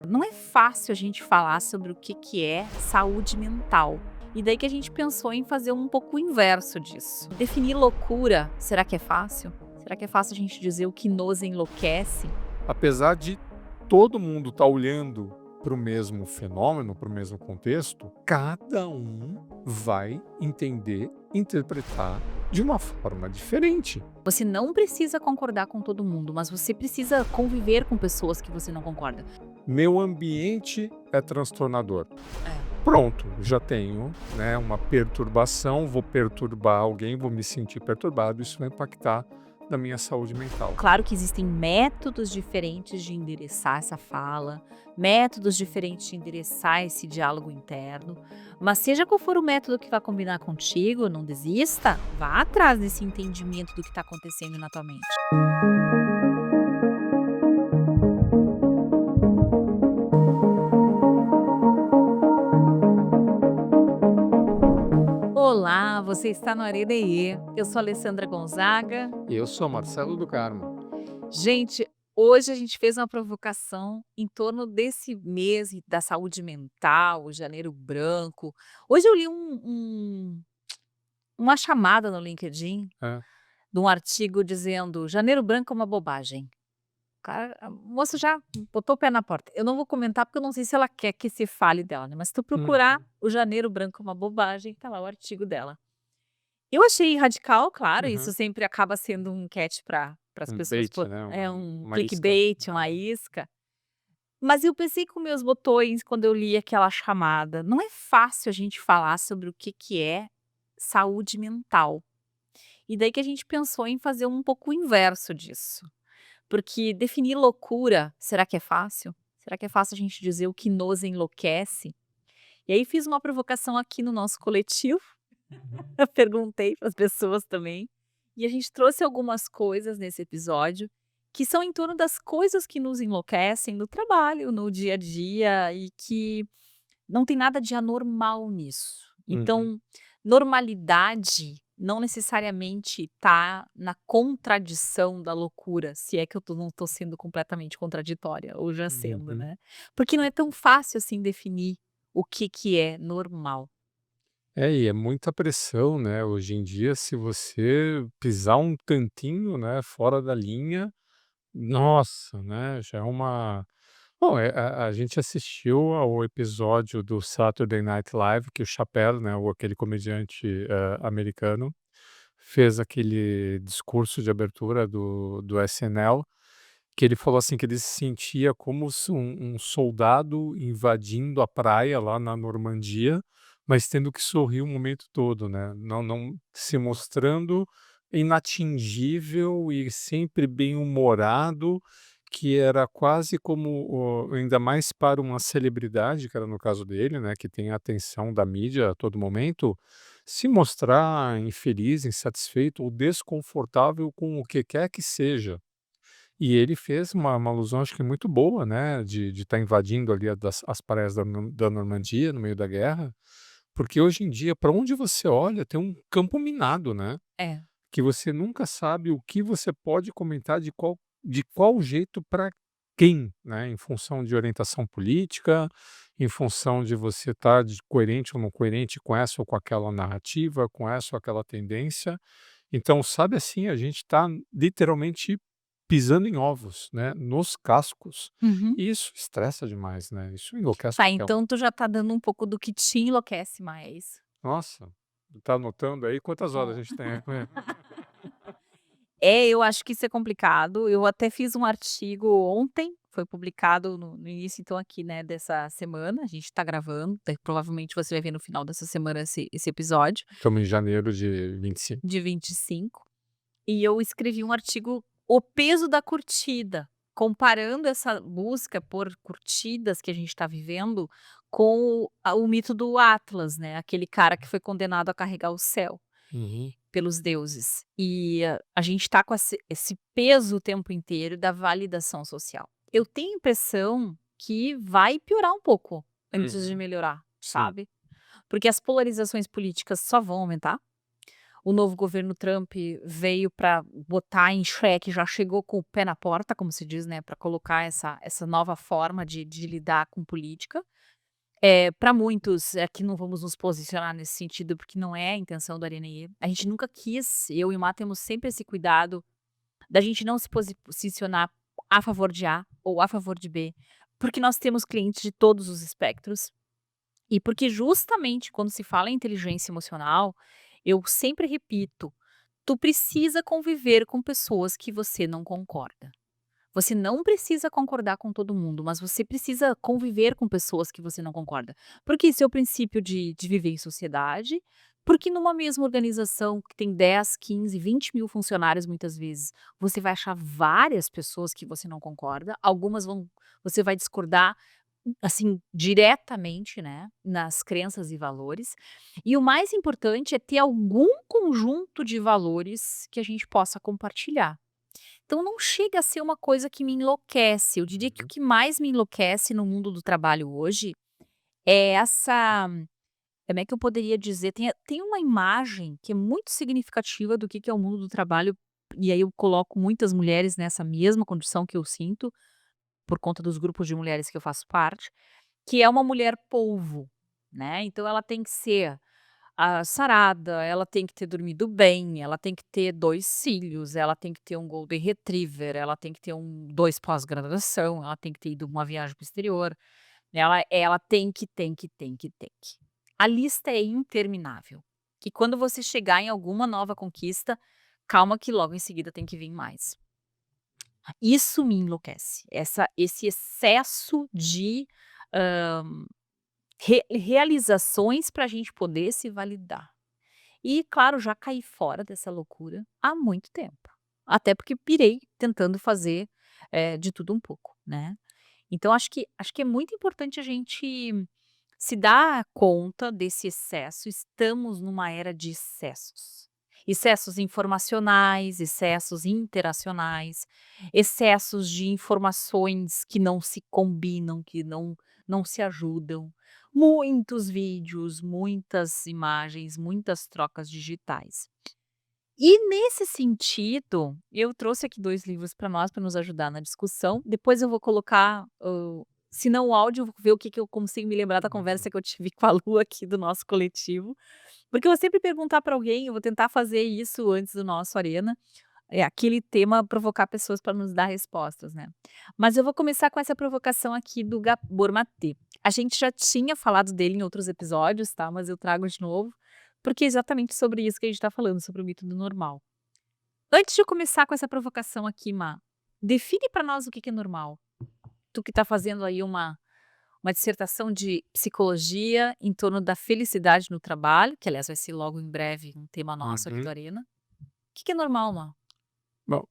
Não é fácil a gente falar sobre o que é saúde mental. E daí que a gente pensou em fazer um pouco o inverso disso. Definir loucura, será que é fácil? Será que é fácil a gente dizer o que nos enlouquece? Apesar de todo mundo estar olhando para o mesmo fenômeno, para o mesmo contexto, cada um vai entender, interpretar de uma forma diferente. Você não precisa concordar com todo mundo, mas você precisa conviver com pessoas que você não concorda. Meu ambiente é transtornador. É. Pronto, já tenho, né, uma perturbação, vou perturbar alguém, vou me sentir perturbado, isso vai impactar na minha saúde mental. Claro que existem métodos diferentes de endereçar essa fala, métodos diferentes de endereçar esse diálogo interno, mas seja qual for o método que vai combinar contigo, não desista, vá atrás desse entendimento do que está acontecendo na tua mente. Olá, você está no Arede. Eu sou a Alessandra Gonzaga. Eu sou Marcelo do Carmo. Gente, hoje a gente fez uma provocação em torno desse mês da saúde mental, o Janeiro Branco. Hoje eu li uma chamada no LinkedIn É. de um artigo dizendo: "Janeiro Branco é uma bobagem". A moça já botou o pé na porta. Eu não vou comentar, porque eu não sei se ela quer que se fale dela, né, mas se tu procurar Uhum, o Janeiro Branco é uma bobagem, tá lá o artigo dela. Eu achei radical, claro, isso uhum. sempre acaba sendo um catch para as Um pessoas, bait, né, é um uma isca. clickbait, uma isca. Mas eu pensei com meus botões quando eu li aquela chamada. Não é fácil a gente falar sobre o que é saúde mental. E daí que a gente pensou em fazer um pouco o inverso disso. Porque definir loucura, será que é fácil? Será que é fácil a gente dizer o que nos enlouquece? E aí fiz uma provocação aqui no nosso coletivo, eu perguntei para as pessoas também, e a gente trouxe algumas coisas nesse episódio que são em torno das coisas que nos enlouquecem no trabalho, no dia a dia e que não tem nada de anormal nisso. Uhum. Então, normalidade não necessariamente tá na contradição da loucura, se é que não estou sendo completamente contraditória, ou já sendo, Uhum. né. Porque não é tão fácil assim definir o que é normal. É, e é muita pressão, né, hoje em dia, se você pisar um tantinho, né, fora da linha, nossa, né, já é uma bom, a gente assistiu ao episódio do Saturday Night Live que o Chappelle, né, o aquele comediante, americano, fez aquele discurso de abertura do SNL, que ele falou assim, que ele se sentia como se um soldado invadindo a praia lá na Normandia, mas tendo que sorrir o momento todo, né, não se mostrando inatingível e sempre bem-humorado, que era quase como ainda mais para uma celebridade, que era no caso dele, né, que tem a atenção da mídia a todo momento, se mostrar infeliz, insatisfeito ou desconfortável com o que quer que seja. E ele fez uma alusão acho que muito boa, né, de estar invadindo ali as praias da Normandia no meio da guerra, porque hoje em dia para onde você olha tem um campo minado, né, É. que você nunca sabe o que você pode comentar de qual jeito para quem, né, em função de orientação política, em função de você estar coerente ou não coerente com essa ou com aquela narrativa, com essa ou aquela tendência. Então, sabe assim, a gente está literalmente pisando em ovos, né, nos cascos. Uhum. E isso estressa demais, né, isso enlouquece Tá, qualquer um. então tu já tá dando um pouco do que te enlouquece mais. Nossa, tá anotando aí quantas horas a Ó. gente tem? É, eu acho que isso é complicado. Eu até fiz um artigo ontem, foi publicado no início, então, aqui, né, dessa semana. A gente tá gravando, provavelmente você vai ver no final dessa semana esse episódio, Estamos em janeiro de 25. de 25. E eu escrevi um artigo, O Peso da Curtida, comparando essa busca por curtidas que a gente está vivendo com o mito do Atlas, né, aquele cara que foi condenado a carregar o céu Uhum. pelos deuses. E a gente está com esse peso o tempo inteiro da validação social. Eu tenho a impressão que vai piorar um pouco antes de Uhum. melhorar, Sim. sabe? Porque as polarizações políticas só vão aumentar. o novo governo Trump veio para botar em xeque, já chegou com o pé na porta, como se diz, né, para colocar essa nova forma de lidar com política. Para muitos, aqui não vamos nos posicionar nesse sentido, porque não é a intenção do Areneê. A gente nunca quis, eu e o Má temos sempre esse cuidado da gente não se posicionar a favor de A ou a favor de B, porque nós temos clientes de todos os espectros e porque justamente quando se fala em inteligência emocional, eu sempre repito, tu precisa conviver com pessoas que você não concorda. Você não precisa concordar com todo mundo, mas você precisa conviver com pessoas que você não concorda. Porque isso é o princípio de viver em sociedade, porque numa mesma organização que tem 10, 15, 20 mil funcionários, muitas vezes, você vai achar várias pessoas que você não concorda, algumas você vai discordar, assim, diretamente, né, nas crenças e valores. E o mais importante é ter algum conjunto de valores que a gente possa compartilhar. Então não chega a ser uma coisa que me enlouquece, eu diria que o Uhum. que mais me enlouquece no mundo do trabalho hoje é essa, como é que eu poderia dizer, tem uma imagem que é muito significativa do que é o mundo do trabalho, e aí eu coloco muitas mulheres nessa mesma condição que eu sinto, por conta dos grupos de mulheres que eu faço parte, que é uma mulher polvo, né, então ela tem que ser sarada, ela tem que ter dormido bem, ela tem que ter 2 filhos, ela tem que ter um golden retriever, ela tem que ter 2 pós-graduação, ela tem que ter ido uma viagem para o exterior, ela tem que. A lista é interminável, que quando você chegar em alguma nova conquista, calma que logo em seguida tem que vir mais. Isso me enlouquece, esse excesso de, hã, realizações para a gente poder se validar. E claro, já caí fora dessa loucura há muito tempo. Até porque pirei tentando fazer, de tudo um pouco, né. Então acho que é muito importante a gente se dar conta desse excesso, estamos numa era de excessos. Excessos informacionais, excessos interacionais, excessos de informações que não se combinam, que não se ajudam. Muitos vídeos, muitas imagens, muitas trocas digitais. E nesse sentido, eu trouxe aqui 2 livros para nós, para nos ajudar na discussão. Depois eu vou colocar, se não o áudio, eu vou ver o que que eu consigo me lembrar da Uhum. conversa que eu tive com a Lu aqui do nosso coletivo. Porque eu vou sempre perguntar para alguém, eu vou tentar fazer isso antes do nosso arena, é aquele tema provocar pessoas para nos dar respostas, né. Mas eu vou começar com essa provocação aqui do Gabor Maté. A gente já tinha falado dele em outros episódios, tá, mas eu trago de novo, porque é exatamente sobre isso que a gente está falando, sobre o mito do normal. Antes de eu começar com essa provocação aqui, Má, define para nós o que que é normal. Tu que está fazendo aí uma dissertação de psicologia em torno da felicidade no trabalho, que aliás vai ser logo em breve um tema nosso aqui do Uhum. Arena. O que que é normal, Má? Bom,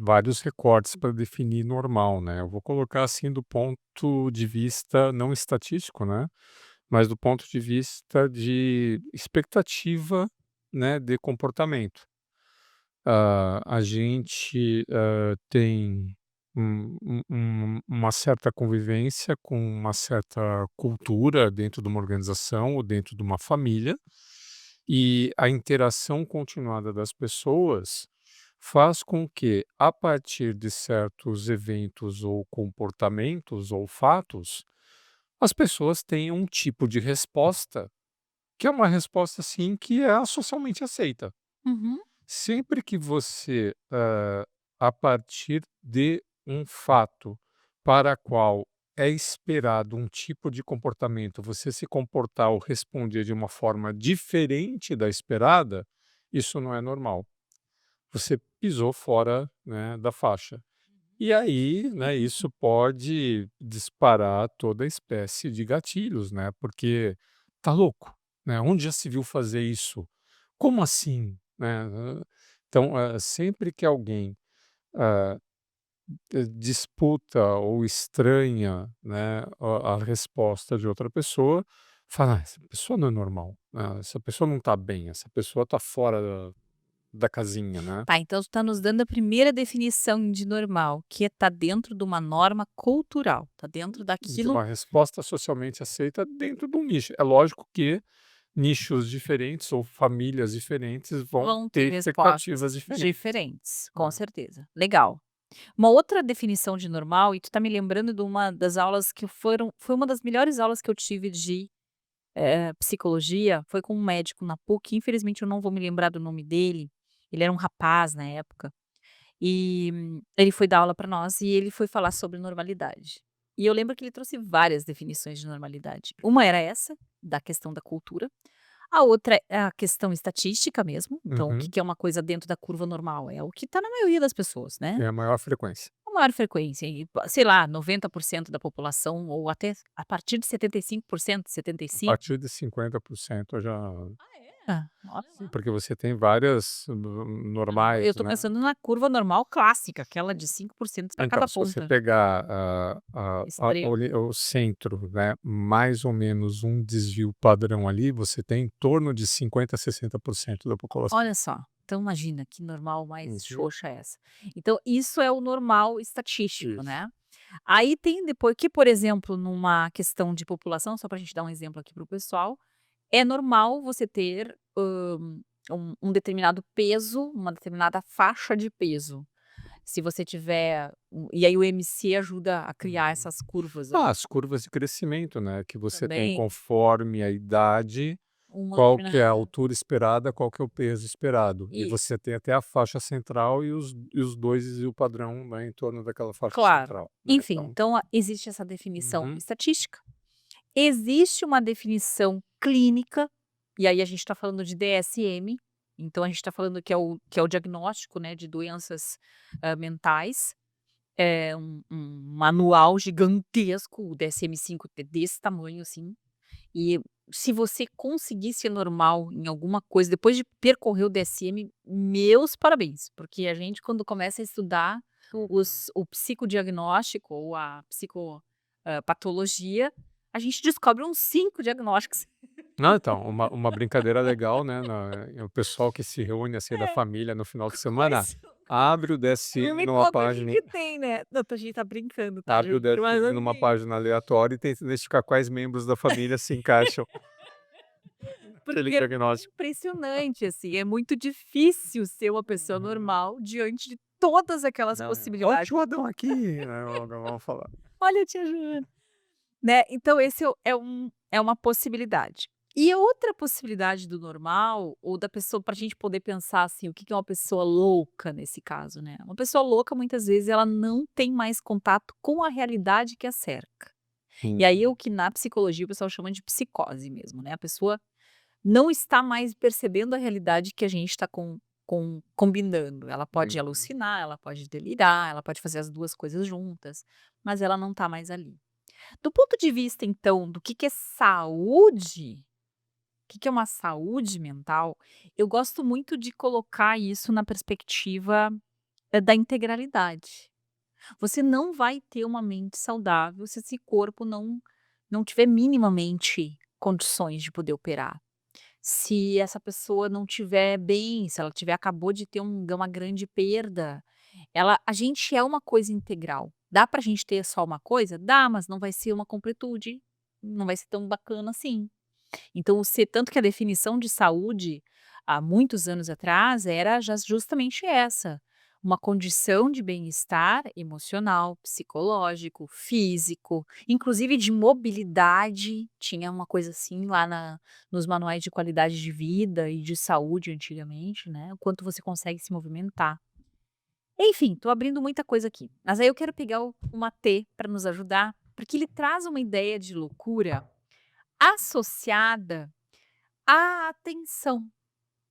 vários recortes para definir normal, né. Eu vou colocar, assim, do ponto de vista não estatístico, né, mas do ponto de vista de expectativa, né, de comportamento. A gente, tem uma certa convivência com uma certa cultura dentro de uma organização ou dentro de uma família, e a interação continuada das pessoas faz com que, a partir de certos eventos ou comportamentos ou fatos, as pessoas tenham um tipo de resposta, que é uma resposta, assim, que é a socialmente aceita. Uhum, Sempre que você, a partir de um fato para qual é esperado um tipo de comportamento, você se comportar ou responder de uma forma diferente da esperada, isso não é normal. Você pisou fora, né, da faixa. E aí, né, isso pode disparar toda espécie de gatilhos, né, porque tá louco, né, onde já se viu fazer isso? Como assim? Né, então, sempre que alguém, ah, disputa ou estranha, né, a resposta de outra pessoa, fala: "Ah, essa pessoa não é normal, essa pessoa não está bem, essa pessoa está fora da casinha", né. tá, então tu tá nos dando a primeira definição de normal, que é tá dentro de uma norma cultural, tá dentro De daquilo. uma resposta socialmente aceita dentro de um nicho. É lógico que nichos diferentes ou famílias diferentes vão Vão ter ter respostas expectativas diferentes, diferentes, com né. certeza. Legal. Uma outra definição de normal, e tu tá me lembrando de uma das aulas que foi uma das melhores aulas que eu tive de, psicologia, foi com um médico na PUC, infelizmente eu não vou me lembrar do nome dele, ele era um rapaz na época, e ele foi dar aula para nós e ele foi falar sobre normalidade. E eu lembro que ele trouxe várias definições de normalidade. Uma era essa, da questão da cultura, a outra é a questão estatística mesmo, então o que Uhum. que é uma coisa dentro da curva normal? É o que está na maioria das pessoas, né. É a maior frequência. Com maior frequência e sei lá, 90% da população ou até a partir de 75%, A 75. partir de 50% eu já Ah, olha sim, lá. porque você tem várias Não, normais, eu tô né. pensando na curva normal clássica, aquela de 5% para Então, cada se você ponta. pegar Extremo. o centro, né, mais ou menos um desvio padrão ali, você tem em torno de 50 a 60% da população. Olha só, então imagina que normal mais Uhum. xoxa é essa. Então isso é o normal estatístico, Isso. né. Aí tem depois que, por exemplo, numa questão de população, só para a gente dar um exemplo aqui para o pessoal, é normal você ter, um determinado peso, uma determinada faixa de peso. Se você tiver e aí o MC ajuda a criar Uhum. essas curvas Ah, as curvas de crescimento, né, que você tem também, conforme a idade, uma qual que é a determinada altura esperada, qual que é o peso esperado. E isso, você tem até a faixa central e os 2 desvio padrão, né, em torno daquela faixa claro. central, né, Enfim, então então existe essa definição uhum. estatística, existe uma definição clínica, e aí a gente está falando de DSM, então a gente está falando que é o diagnóstico, né, de doenças, mentais. É um manual gigantesco, o DSM-5 é desse tamanho, assim, e se você conseguir ser normal em alguma coisa depois de percorrer o DSM, meus parabéns, porque a gente quando começa a estudar Uhum. o psicodiagnóstico ou a patologia, a gente descobre uns 5 diagnósticos. Não, então, uma brincadeira legal, né, o pessoal que se reúne, assim, da É, família no final de semana, quais abre o não DSM me numa conta o que página que tem, né. Não, a gente tá brincando, tá, abre o gente? Mas DSM numa assim. página aleatória e tenta identificar quais membros da família se encaixam naquele Porque é diagnóstico. impressionante, assim, é muito difícil ser uma pessoa Uhum. normal diante de todas aquelas Não, "Ó o possibilidades. tio Adão aqui", né, vamos falar. "Olha a tia Joana", né, então esse é uma possibilidade. E a outra possibilidade do normal, ou da pessoa para a gente poder pensar, assim, o que que é uma pessoa louca nesse caso, né. Uma pessoa louca muitas vezes ela não tem mais contato com a realidade que a cerca. E aí é o Uhum. que na psicologia o pessoal chama de psicose mesmo, né, a pessoa não está mais percebendo a realidade que a gente está combinando. Ela pode Uhum. alucinar, ela pode delirar, ela pode fazer as 2 coisas juntas, mas ela não está mais ali. Do ponto de vista, então, do que é saúde, o que é uma saúde mental, eu gosto muito de colocar isso na perspectiva, da integralidade. Você não vai ter uma mente saudável se esse corpo não tiver minimamente condições de poder operar. Se essa pessoa não tiver bem, se ela tiver acabou de ter uma grande perda, a gente é uma coisa integral. Dá pra gente ter só uma coisa? Dá, mas não vai ser uma completude, não vai ser tão bacana assim. Então, tanto que a definição de saúde, há muitos anos atrás, era justamente essa, uma condição de bem-estar emocional, psicológico, físico, inclusive de mobilidade, tinha uma coisa assim lá nos manuais de qualidade de vida e de saúde antigamente, né, o quanto você consegue se movimentar. Enfim, estou abrindo muita coisa aqui, mas aí eu quero pegar o Matê para nos ajudar, porque ele traz uma ideia de loucura associada a atenção.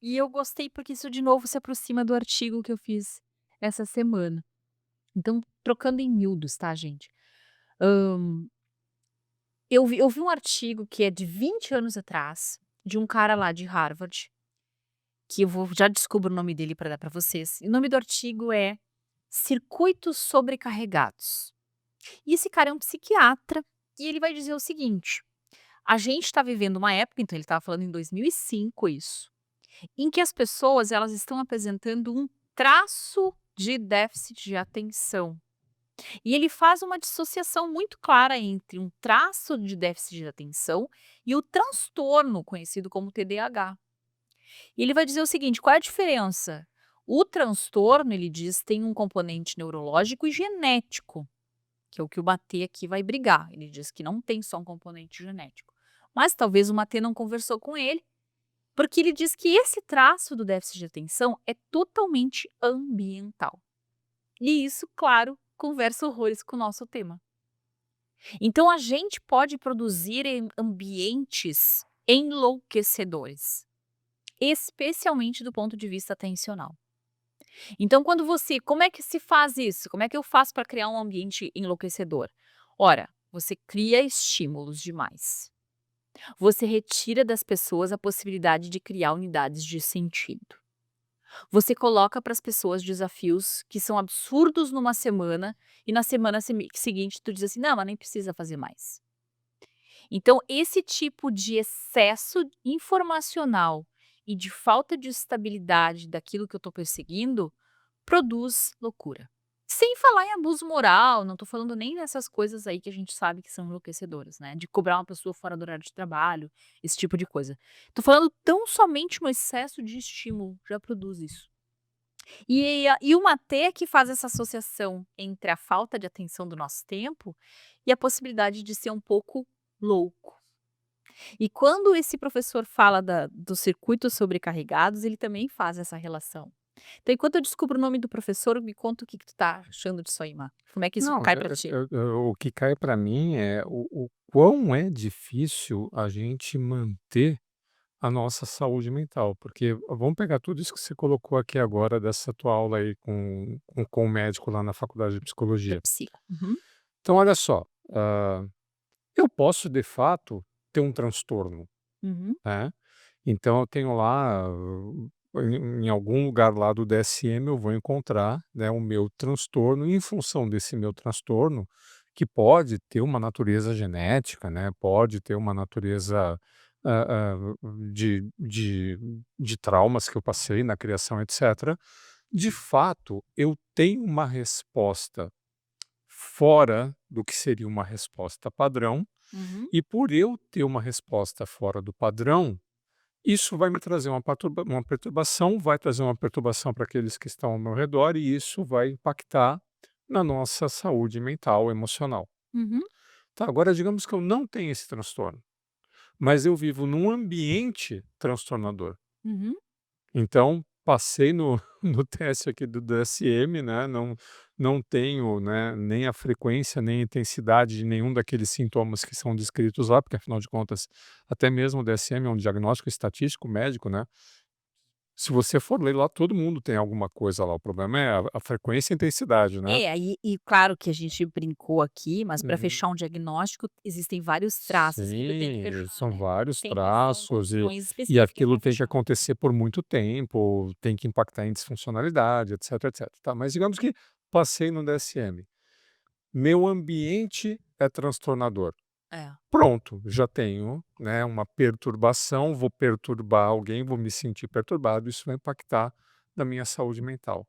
E eu gostei porque isso de novo se aproxima do artigo que eu fiz essa semana. Então, trocando em miúdos, tá, gente? Hã, eu vi um artigo que é de 20 anos atrás, de um cara lá de Harvard, que eu vou já descubro o nome dele para dar para vocês. E o nome do artigo é "Circuitos sobrecarregados". E esse cara é um psiquiatra, e ele vai dizer o seguinte: a gente está vivendo uma época, então ele estava falando em 2005 isso, em que as pessoas elas estão apresentando um traço de déficit de atenção. E ele faz uma dissociação muito clara entre um traço de déficit de atenção e o transtorno conhecido como TDAH. E ele vai dizer o seguinte: qual é a diferença? O transtorno, ele diz, tem um componente neurológico e genético, que é o que o Matê aqui vai brigar. Ele diz que não tem só um componente genético. Mas talvez o Matê não conversou com ele, porque ele diz que esse traço do déficit de atenção é totalmente ambiental. E isso, claro, conversa horrores com o nosso tema. Então a gente pode produzir em ambientes enlouquecedores, especialmente do ponto de vista atencional. Então quando você como é que se faz isso? Como é que eu faço para criar um ambiente enlouquecedor? Ora, você cria estímulos demais. Você retira das pessoas a possibilidade de criar unidades de sentido. Você coloca para as pessoas desafios que são absurdos numa semana e na semana seguinte tu diz assim: "Não, mas nem precisa fazer mais". Então esse tipo de excesso informacional e de falta de estabilidade daquilo que eu estou perseguindo, produz loucura. Sem falar em abuso moral, não estou falando nem nessas coisas aí que a gente sabe que são enlouquecedoras, né, de cobrar uma pessoa fora do horário de trabalho, esse tipo de coisa. Estou falando tão somente um excesso de estímulo já produz isso. E o Matê que faz essa associação entre a falta de atenção do nosso tempo e a possibilidade de ser um pouco louco. E quando esse professor fala dos circuitos sobrecarregados, ele também faz essa relação. Então, enquanto eu descubro o nome do professor, me conta o que tu tá achando disso aí, Má. Como é que isso Não, cai pra ti? o que cai para mim é o quão é difícil a gente manter a nossa saúde mental, porque vamos pegar tudo isso que você colocou aqui agora dessa tua aula aí com o médico lá na faculdade de Da psicologia. psico. Uhum, Então olha só, eu posso de fato ter um transtorno, uhum, né, então eu tenho lá, em algum lugar lá do DSM eu vou encontrar, né, o meu transtorno e em função desse meu transtorno, que pode ter uma natureza genética, né, pode ter uma natureza, de traumas que eu passei na criação, etcétera. De fato, eu tenho uma resposta fora do que seria uma resposta padrão, uhum, e por eu ter uma resposta fora do padrão, isso vai me trazer uma perturbação, vai trazer uma perturbação para aqueles que estão ao meu redor e isso vai impactar na nossa saúde mental, emocional. uhum, Tá, agora digamos que eu não tenho esse transtorno, mas eu vivo num ambiente transtornador. uhum, Então, passei no no teste aqui do DSM, né, não tenho, né, nem a frequência, nem a intensidade de nenhum daqueles sintomas que são descritos lá, porque afinal de contas, até mesmo o DSM é um diagnóstico estatístico médico, né. Se você for ler lá, todo mundo tem alguma coisa lá, o problema é a frequência e a intensidade, né. é, aí e claro que a gente brincou aqui, mas para Uhum. fechar um diagnóstico, existem vários traços que tu tem que Sim, fechar, são né. vários São traços condições e específicas aquilo para tem que fechar. acontecer por muito tempo, tem que impactar em disfuncionalidade, etc, etc. Tá, mas digamos que passei no DSM. Meu ambiente é transtornador. É. Pronto, já tenho, né, uma perturbação, vou perturbar alguém, vou me sentir perturbado, isso vai impactar na minha saúde mental.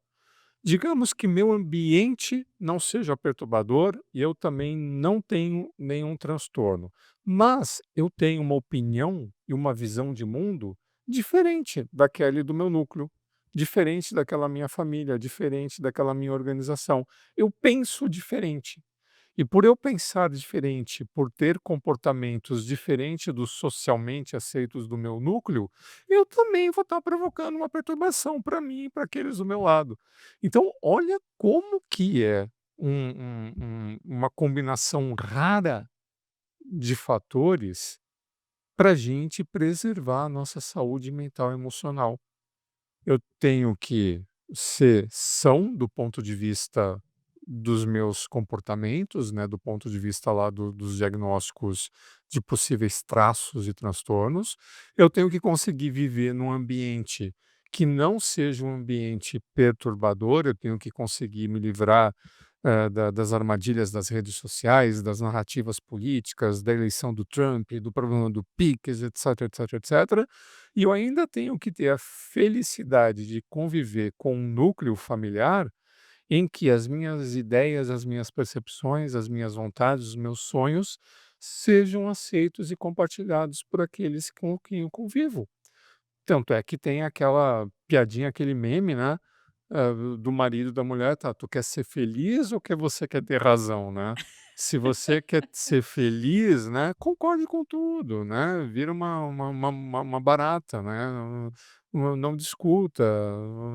Digamos que meu ambiente não seja perturbador e eu também não tenho nenhum transtorno, mas eu tenho uma opinião e uma visão de mundo diferente daquele do meu núcleo, diferente daquela minha família, diferente daquela minha organização. Eu penso diferente. E por eu pensar diferente, por ter comportamentos diferentes dos socialmente aceitos do meu núcleo, eu também vou estar provocando uma perturbação para mim e para aqueles do meu lado. Então, olha como que é uma combinação rara de fatores para a gente preservar a nossa saúde mental e emocional. Eu tenho que ser são do ponto de vista dos meus comportamentos, né, do ponto de vista lá dos diagnósticos de possíveis traços e transtornos. Eu tenho que conseguir viver num ambiente que não seja um ambiente perturbador, eu tenho que conseguir me livrar das armadilhas das redes sociais, das narrativas políticas, da eleição do Trump, do problema do PIX, etc, etc, etc. E eu ainda tenho que ter a felicidade de conviver com um núcleo familiar em que as minhas ideias, as minhas percepções, as minhas vontades, os meus sonhos sejam aceitos e compartilhados por aqueles com quem eu convivo. Tanto é que tem aquela piadinha, aquele meme, né, do marido e da mulher, tá, tu quer ser feliz ou você quer ter razão, né? Se você quer ser feliz, né, concorde com tudo, né? Vira uma barata, né? Não discuta,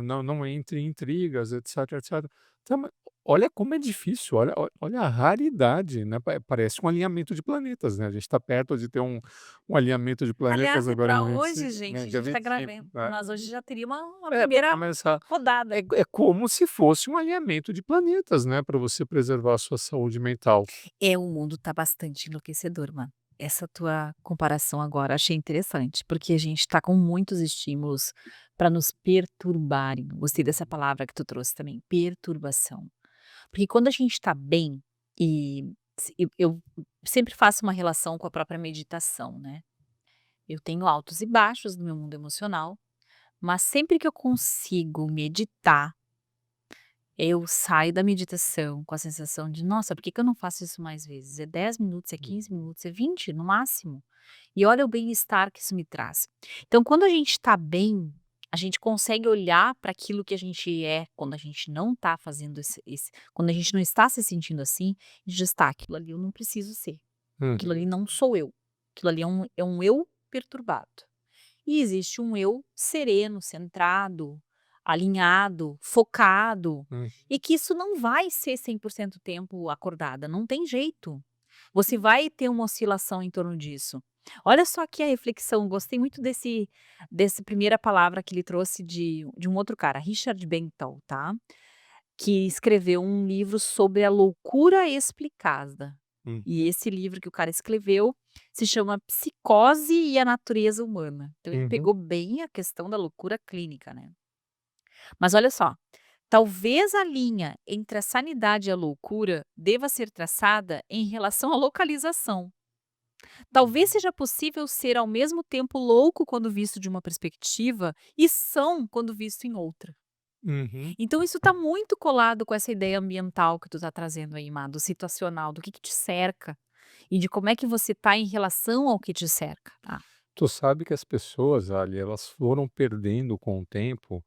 não entre em intrigas, etc, etc. Tá, mas olha como é difícil, olha a raridade, né? Parece um alinhamento de planetas, né? A gente está perto de ter um alinhamento de planetas Aliás, e agora para em 20, hoje, gente, né, a dia gente tá 25, gravando. né? Nós hoje já teria uma Para primeira começar. rodada. É como se fosse um alinhamento de planetas, né, para você preservar a sua saúde mental. É, o mundo tá bastante enlouquecedor, mano. Essa tua comparação agora achei interessante, porque a gente tá com muitos estímulos para nos perturbarem. Gostei dessa palavra que tu trouxe também, perturbação. Porque quando a gente tá bem e eu sempre faço uma relação com a própria meditação, né. Eu tenho altos e baixos no meu mundo emocional, mas sempre que eu consigo meditar, eu saio da meditação com a sensação de: "Nossa, por que que eu não faço isso mais vezes? É 10 minutos, é 15 minutos, é 20 no máximo". E olha o bem-estar que isso me traz. Então quando a gente está bem, a gente consegue olhar para aquilo que a gente é, quando a gente não está fazendo quando a gente não está se sentindo assim, e diz: "Tá, aquilo ali eu não preciso ser, aquilo Uhum, ali não sou eu, aquilo ali é um eu perturbado". E existe um eu sereno, centrado, alinhado, focado, hum. e que isso não vai ser 100% tempo acordada, não tem jeito. Você vai ter uma oscilação em torno disso. Olha só aqui a reflexão, gostei muito desse primeira palavra que ele trouxe de um outro cara, Richard Bentall, tá? Que escreveu um livro sobre a loucura explicada. Hum, E esse livro que o cara escreveu se chama Psicose e a Natureza Humana. Então ele uhum, pegou bem a questão da loucura clínica, né. Mas olha só, talvez a linha entre a sanidade e a loucura deva ser traçada em relação à localização. Talvez seja possível ser ao mesmo tempo louco quando visto de uma perspectiva e são quando visto em outra. uhum. Então isso está muito colado com essa ideia ambiental que tu está trazendo aí, Má, do situacional, do que te cerca e de como é que você está em relação ao que te cerca, tá. Tu sabe que as pessoas, ali, elas foram perdendo com o tempo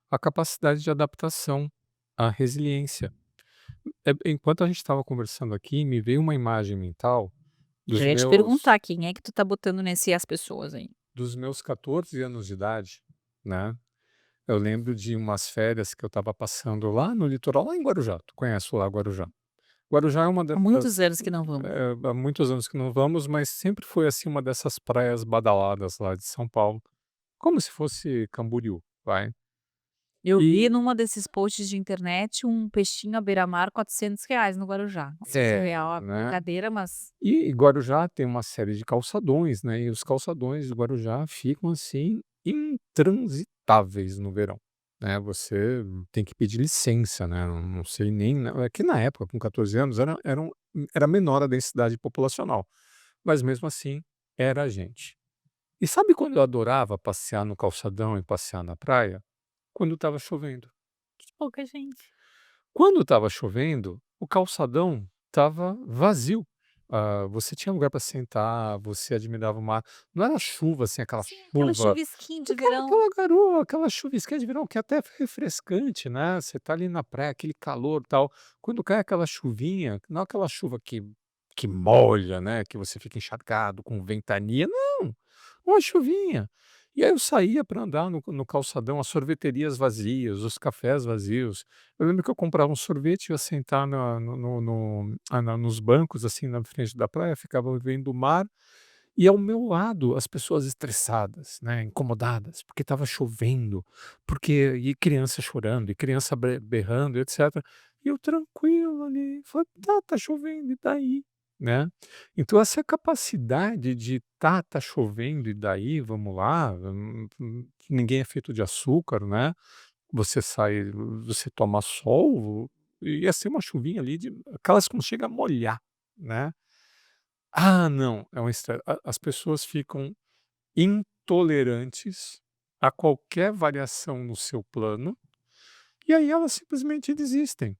a capacidade de adaptação, a resiliência. Enquanto a gente estava conversando aqui, me veio uma imagem mental Já dos ia te meus perguntar quem é que tu tá botando nesse "as pessoas" aí. dos meus 14 anos de idade, né. Eu lembro de umas férias que eu estava passando lá no litoral, lá em Guarujá. Tu conhece lá Guarujá? Guarujá é uma Há dessas, muitos anos que não vamos. há muitos anos que não vamos, mas sempre foi, assim, uma dessas praias badaladas lá de São Paulo, como se fosse Camboriú, vai. Eu vi E numa desses posts de internet um peixinho à beira-mar R$ 400 no Guarujá. Não sei se é é, real a né. brincadeira, mas E Guarujá tem uma série de calçadões, né, e os calçadões de Guarujá ficam, assim, intransitáveis no verão, né, você tem que pedir licença, né, não sei nem é que na época, com 14 anos, era menor a densidade populacional, mas mesmo assim, era gente. E sabe quando eu adorava passear no calçadão e passear na praia? Quando estava chovendo. que pouca gente. Quando estava chovendo, o calçadão estava vazio. Você tinha lugar para sentar, você admirava o mar. Não era chuva, assim, aquela Sim, aquela chuva, chuvisquinha de aquela verão. aquela garoa, aquela chuvisquinha de verão que é até refrescante, né, você tá ali na praia, aquele calor, tal. Quando cai aquela chuvinha, não aquela chuva que molha, né, que você fica encharcado com ventania, não, uma chuvinha. E aí eu saía para andar no calçadão, as sorveterias vazias, os cafés vazios. Eu lembro que eu comprava um sorvete, ia sentar na no no no ah, na nos bancos, assim, na frente da praia, ficava vendo o mar, e ao meu lado as pessoas estressadas, né, incomodadas, porque estava chovendo, porque e criança chorando, e criança berrando, etcétera. E eu tranquilo ali, falei: tá chovendo, e daí?", né. Então essa capacidade de tá chovendo, e daí, vamos lá, ninguém é feito de açúcar, né. Você toma sol, ia ser uma chuvinha ali de aquelas que não chega a molhar, né. Ah, não, é um estresse. As pessoas ficam intolerantes a qualquer variação no seu plano, e aí elas simplesmente desistem.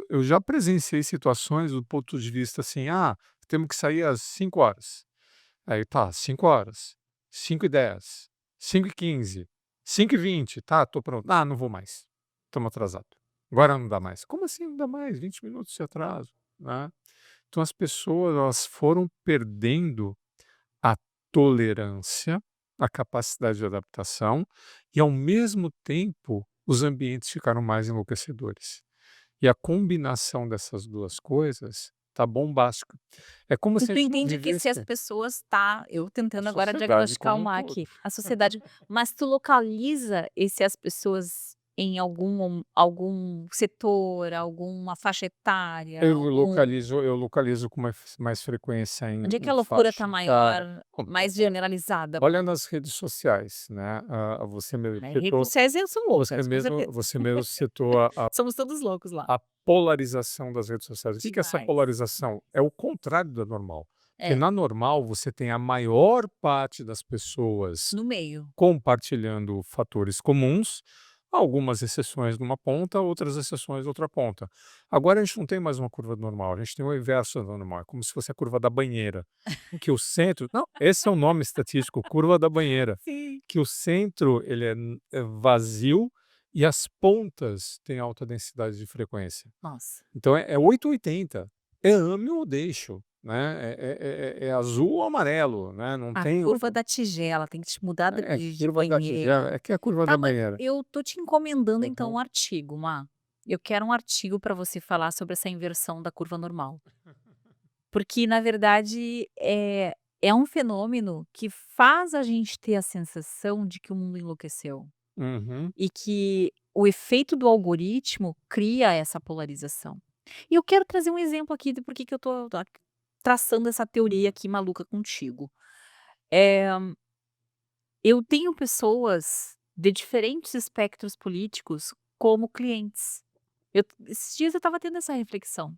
Eu já presenciei situações do ponto de vista assim: "Ah, temos que sair às 5 horas". Aí tá, 5 horas, 5h10, 5h15, 5h20, tá, tô pronto. "Ah, não vou mais, estamos atrasado. Agora não dá mais". "Como assim não dá mais? 20 minutos de atraso", né. Então as pessoas elas foram perdendo a tolerância, a capacidade de adaptação e, ao mesmo tempo, os ambientes ficaram mais enlouquecedores. E a combinação dessas 2 coisas tá bombástica. É como E se a tu gente não entende que se as vivesse pessoas eu a tentando agora sociedade diagnosticar como o um mal todo. aqui, a sociedade, mas tu localiza esse as pessoas em algum setor, alguma faixa etária, Eu localizo com mais frequência onde é que em a loucura tá faixa etária. maior, mais generalizada? Olha nas redes sociais, né, você mesmo Né, redes citou sociais são você loucas, com mesmo certeza. você mesmo citou Somos todos loucos lá. a polarização das redes sociais. O que que é essa Demais. polarização? É o contrário da normal. Porque É, na normal você tem a maior parte das pessoas no meio. compartilhando fatores comuns, algumas exceções numa ponta, outras exceções outra ponta. Agora a gente não tem mais uma curva normal, a gente tem o inverso da normal, é como se fosse a curva da banheira, em que o centro não, esse é o nome estatístico, curva da banheira, Sim. que o centro ele é vazio e as pontas têm alta densidade de frequência. Nossa, Então é 8 ou 80, é ame ou deixo, né, é azul ou amarelo, né, não a tem curva da tigela, tem que te mudar de curva da tigela, banheiro. é que é a curva Tá, da mas banheira. eu tô te encomendando então Uhum. um artigo, Má. Eu quero um artigo para você falar sobre essa inversão da curva normal. Porque na verdade é um fenômeno que faz a gente ter a sensação de que o mundo enlouqueceu. Uhum. E que o efeito do algoritmo cria essa polarização. E eu quero trazer um exemplo aqui de por que que eu tô traçando essa teoria aqui maluca contigo. Eh, eu tenho pessoas de diferentes espectros políticos como clientes. Esses dias eu estava tendo essa reflexão.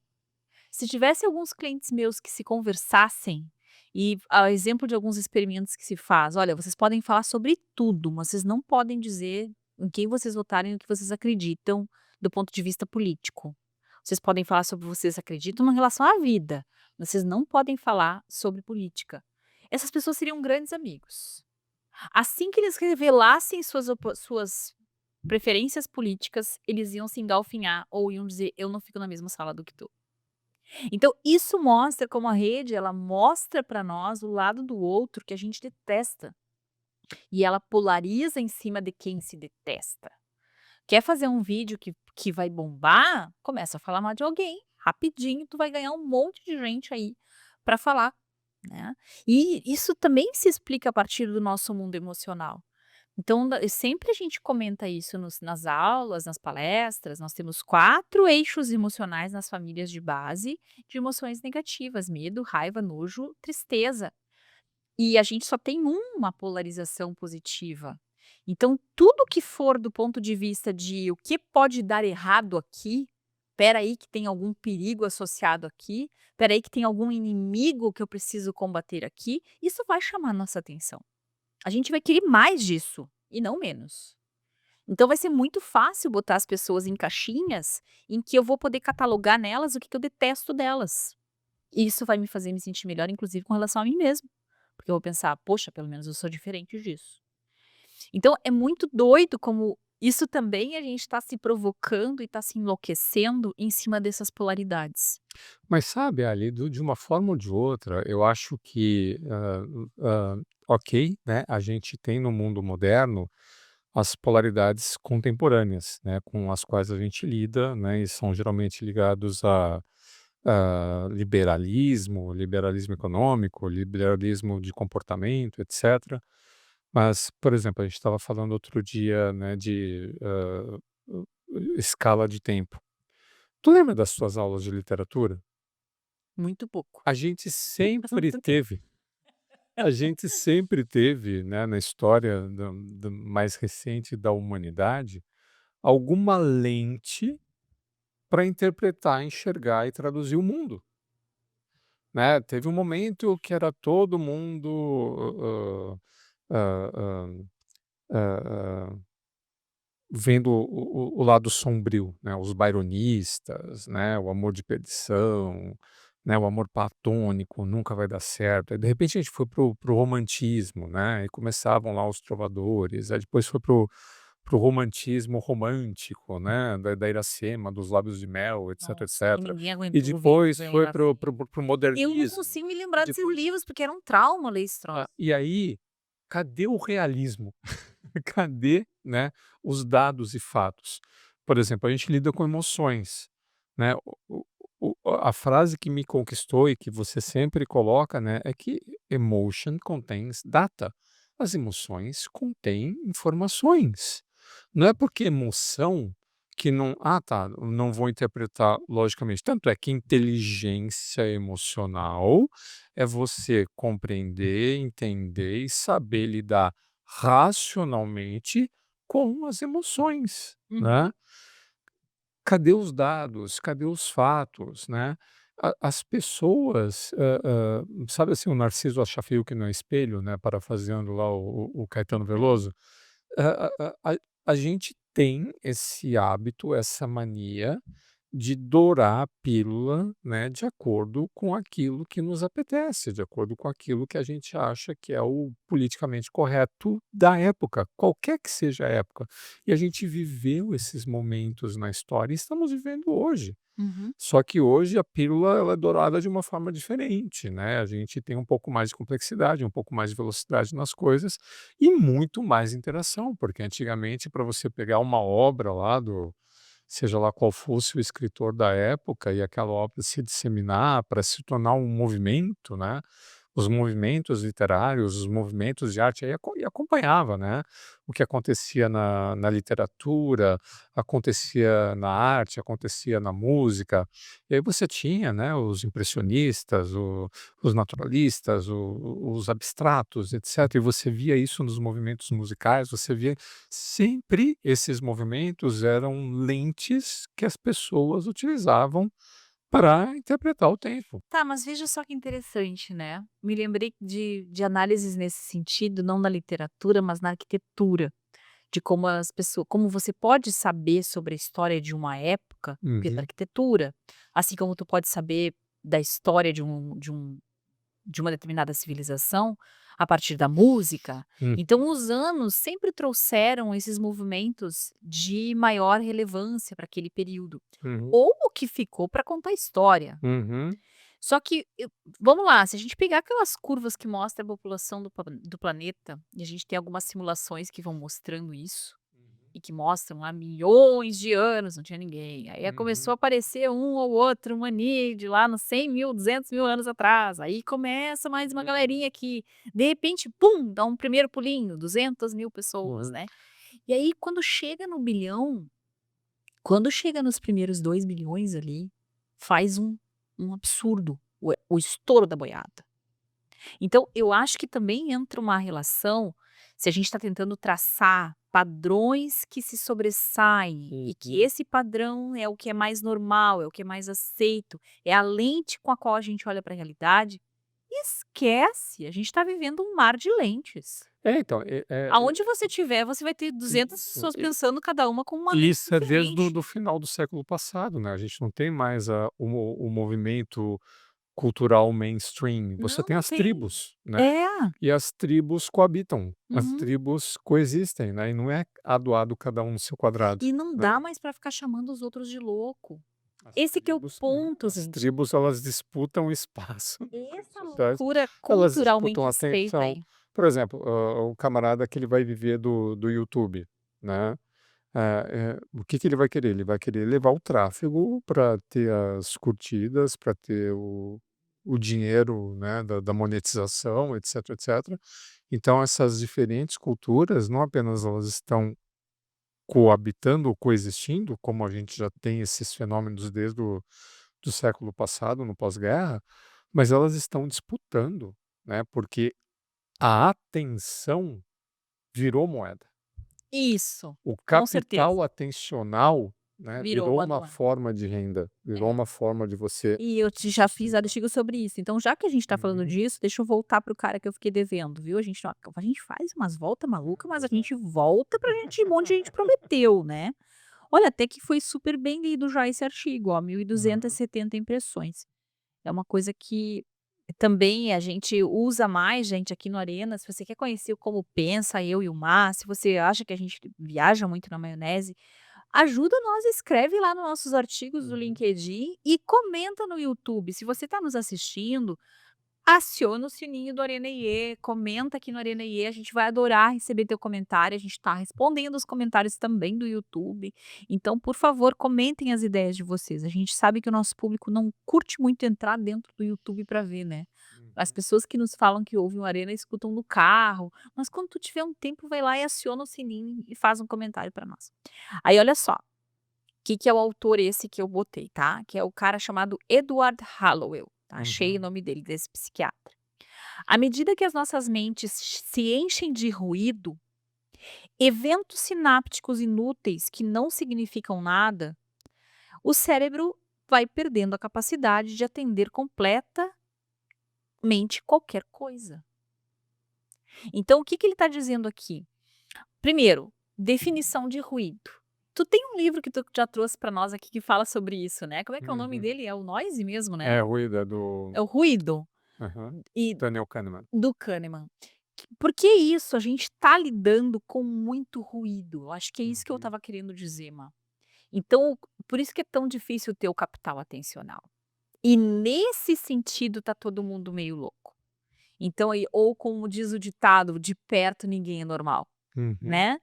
Se tivesse alguns clientes meus que se conversassem, e a exemplo de alguns experimentos que se faz, olha, vocês podem falar sobre tudo, mas vocês não podem dizer em quem vocês votarem, no que vocês acreditam do ponto de vista político. Vocês podem falar sobre o que vocês acreditam em relação à vida, mas vocês não podem falar sobre política. Essas pessoas seriam grandes amigos. Assim que eles revelassem suas preferências políticas, eles iam se engalfinhar ou iam dizer: eu não fico na mesma sala do que tu. Então isso mostra como a rede, ela mostra para nós o lado do outro que a gente detesta, e ela polariza em cima de quem se detesta. Quer fazer um vídeo que vai bombar? Começa a falar mal de alguém, rapidinho tu vai ganhar um monte de gente aí para falar, né. E isso também se explica a partir do nosso mundo emocional. Então, sempre a gente comenta isso nas aulas, nas palestras, nós temos 4 eixos emocionais nas famílias de base de emoções negativas: medo, raiva, nojo, tristeza. E a gente só tem uma polarização positiva. Então, tudo que for do ponto de vista de o que pode dar errado aqui, espera aí que tem algum perigo associado aqui, espera aí que tem algum inimigo que eu preciso combater aqui, isso vai chamar nossa atenção. A gente vai querer mais disso e não menos. Então vai ser muito fácil botar as pessoas em caixinhas em que eu vou poder catalogar nelas o que que eu detesto delas. E isso vai me fazer me sentir melhor, inclusive com relação a mim mesmo. Porque eu vou pensar, poxa, pelo menos eu sou diferente disso. Então é muito doido como isso também a gente está se provocando e está se enlouquecendo em cima dessas polaridades. Mas sabe, ali, de uma forma ou de outra, eu acho que, ok, né, a gente tem no mundo moderno as polaridades contemporâneas, né, com as quais a gente lida, né, e são geralmente ligados a liberalismo, liberalismo econômico, liberalismo de comportamento, etc. Mas, por exemplo, a gente estava falando outro dia, né, de escala de tempo. Tu lembra das suas aulas de literatura? Muito pouco. A gente Faz sempre muito tempo. teve a gente sempre teve, né, na história mais recente da humanidade, alguma lente para interpretar, enxergar e traduzir o mundo, né. Teve um momento que era todo mundo, hã hã hã hã vendo o lado sombrio, né, os byronistas, né, o amor de perdição, né, o amor platônico, nunca vai dar certo. Aí, de repente, a gente foi pro romantismo, né, e começavam lá os trovadores, aí depois foi pro romantismo romântico, né, da Iracema, dos Lábios de Mel, etc, Nossa, que etc. ninguém E aguentou ver depois Jane foi pro Iracema. pro pro Eu não modernismo. consigo me E lembrar desses depois livros, porque era um trauma ler esse troço. e aí, cadê o realismo? Cadê, né, os dados e fatos? Por exemplo, a gente lida com emoções, né? A frase que me conquistou e que você sempre coloca, né, é que emotion contains data. As emoções contêm informações. Não é porque emoção que não, ah, tá, não vou interpretar logicamente. Tanto é que inteligência emocional é você compreender, entender e saber lidar racionalmente com as emoções, Uhum. né. Cadê os dados? Cadê os fatos, né? As pessoas, sabe assim, o Narciso acha feio que não é espelho, né, parafraseando lá o Caetano Sim. Veloso. A gente tem esse hábito, essa mania de dourar a pílula, né, de acordo com aquilo que nos apetece, de acordo com aquilo que a gente acha que é o politicamente correto da época, qualquer que seja a época. E a gente viveu esses momentos na história e estamos vivendo hoje. Uhum. Só que hoje a pílula ela é dourada de uma forma diferente, né? A gente tem um pouco mais de complexidade, um pouco mais de velocidade nas coisas e muito mais interação, porque antigamente para você pegar uma obra lá do seja lá qual fosse o escritor da época e aquela obra se disseminar para se tornar um movimento, né? Os movimentos literários, os movimentos de arte, aí e acompanhava, né? O que acontecia na literatura, acontecia na arte, acontecia na música. E aí você tinha, né, os impressionistas, os naturalistas, os abstratos, etc. E você via isso nos movimentos musicais, você via sempre esses movimentos eram lentes que as pessoas utilizavam para interpretar o tempo. Tá, mas veja só que interessante, né. Me lembrei de análises nesse sentido, não na literatura, mas na arquitetura, de como as pessoas como você pode saber sobre a história de uma época pela Uhum, arquitetura, assim como tu pode saber da história de uma determinada civilização a partir da música. hum, Então os anos sempre trouxeram esses movimentos de maior relevância para aquele período, uhum, ou o que ficou para contar a história. uhum, Só que vamos lá, se a gente pegar aquelas curvas que mostram a população do planeta, e a gente tem algumas simulações que vão mostrando isso, e que mostram lá milhões de anos, não tinha ninguém. Aí começou a uhum, aparecer um ou outro humanídeo lá nos 100.000, 200.000 anos atrás. Aí começa mais uma uhum, galerinha que, de repente, pum, dá um primeiro pulinho, 200.000 pessoas, uhum, né? E aí, quando chega no bilhão, quando chega nos primeiros 2 milhões ali, faz um absurdo, o estouro da boiada. Então, eu acho que também entra uma relação, se a gente está tentando traçar padrões que se sobressaem e que uhum. esse padrão é o que é mais normal, é o que é mais aceito, é a lente com a qual a gente olha para a realidade, esquece, a gente está vivendo um mar de lentes. É, então, Aonde você estiver, você vai ter 200 isso, pessoas pensando cada uma com uma lente isso é desde o diferente. do final do século passado, né? A gente não tem mais o movimento cultural mainstream. Você Não, tem não as tem. tribos, né? É. E as tribos coabitam, as Uhum. tribos coexistem, né, e não é ado cada um no seu quadrado, E não né. dá mais para ficar chamando os outros de louco. Esse que é o ponto, As gente. tribos elas disputam espaço nas redes Essa sociais, loucura elas disputam culturalmente feita atenção. aí. Por exemplo, o camarada que ele vai viver do YouTube, né, o que que ele vai querer? Ele vai querer levar o tráfego para ter as curtidas, para ter o dinheiro, né, da monetização, etc, etc. Então essas diferentes culturas, não apenas elas estão coabitando ou coexistindo, como a gente já tem esses fenômenos desde o do século passado, no pós-guerra, mas elas estão disputando, né, porque a atenção virou moeda. Isso, O com certeza. capital atencional né, Virou virou uma uma doença. forma de renda, virou É. uma forma de você E eu já fiz sustentar. artigo sobre isso. Então, já que a gente tá falando Uhum. disso, deixa eu voltar pro cara que eu fiquei devendo, viu. A gente faz umas volta maluca, mas a gente volta pra gente um monte de gente prometeu, né. Olha, até que foi super bem lido já esse artigo, ó, Aham. 1.270 impressões. É uma coisa que também a gente usa mais, gente, aqui no Arena. Se você quer conhecer o Como Pensa, eu e o Mar, se você acha que a gente viaja muito na maionese, ajuda nós, escreve lá nos nossos artigos do Uhum. LinkedIn e comenta no YouTube. Se você está nos assistindo, aciona o sininho do Arena IE, comenta aqui no Arena IE, a gente vai adorar receber teu comentário, a gente está respondendo os comentários também do YouTube. Então, por favor, comentem as ideias de vocês. A gente sabe que o nosso público não curte muito entrar dentro do YouTube para ver, né. As Uhum. pessoas que nos falam que ouvem o Arena escutam no carro, mas quando tu tiver um tempo, vai lá e aciona o sininho e faz um comentário para nós. Aí olha só, que é o autor esse que eu botei, tá, que é o cara chamado Edward Hallowell, tá, achei o Uhum. nome dele, desse psiquiatra. À medida que as nossas mentes se enchem de ruído, eventos sinápticos inúteis que não significam nada, o cérebro vai perdendo a capacidade de atender completamente qualquer coisa. Então, o que ele está dizendo aqui? Primeiro, definição de ruído. Tu tem um livro que tu já trouxe para nós aqui que fala sobre isso, né? Como é que é o nome Uhum. dele? É o Noise mesmo, né? É, ruído é do É o ruído aham, e Daniel Kahneman. do Kahneman. Por que isso? A gente está lidando com muito ruído. Eu acho que é isso que eu Uhum. estava querendo dizer, Má. Então, por isso que é tão difícil ter o capital atencional. E nesse sentido tá todo mundo meio louco. Então, ou como diz o ditado, de perto ninguém é normal, Uhum. né?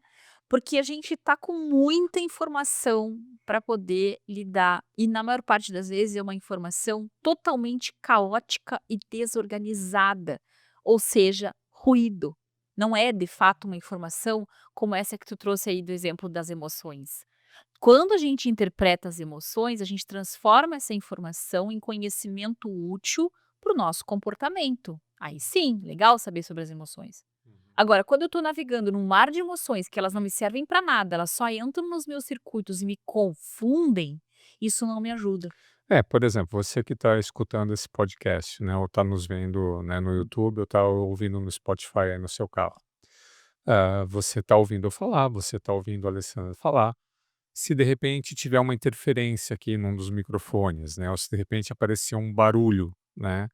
Porque a gente tá com muita informação para poder lidar e na maior parte das vezes é uma informação totalmente caótica e desorganizada, ou seja, ruído. Não é de fato uma informação como essa que tu trouxe aí do exemplo das emoções. Quando a gente interpreta as emoções, a gente transforma essa informação em conhecimento útil para o nosso comportamento. Aí sim, legal saber sobre as emoções. Uhum. Agora, quando eu estou navegando num mar de emoções que elas não me servem para nada, elas só entram nos meus circuitos e me confundem, isso não me ajuda. É, por exemplo, você que está escutando esse podcast, né, ou está nos vendo, né, no YouTube, ou está ouvindo no Spotify aí no seu carro. Você está ouvindo eu falar, você está ouvindo a Alessandra falar. Se de repente tiver uma interferência aqui num dos microfones, né, ou se de repente aparecer um barulho, né,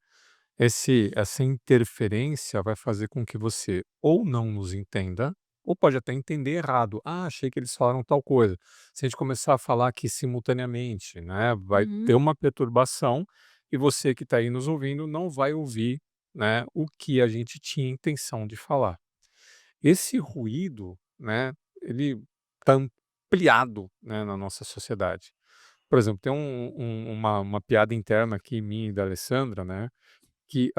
essa interferência vai fazer com que você ou não nos entenda, ou pode até entender errado. Ah, achei que eles falaram tal coisa. Se a gente começar a falar aqui simultaneamente, né, vai ter Uhum. uma perturbação e você que está aí nos ouvindo não vai ouvir, né, o que a gente tinha intenção de falar. Esse ruído, né, ele está ampliado, né, na nossa sociedade. Por exemplo, tem uma piada interna aqui minha e da Alessandra, né, que,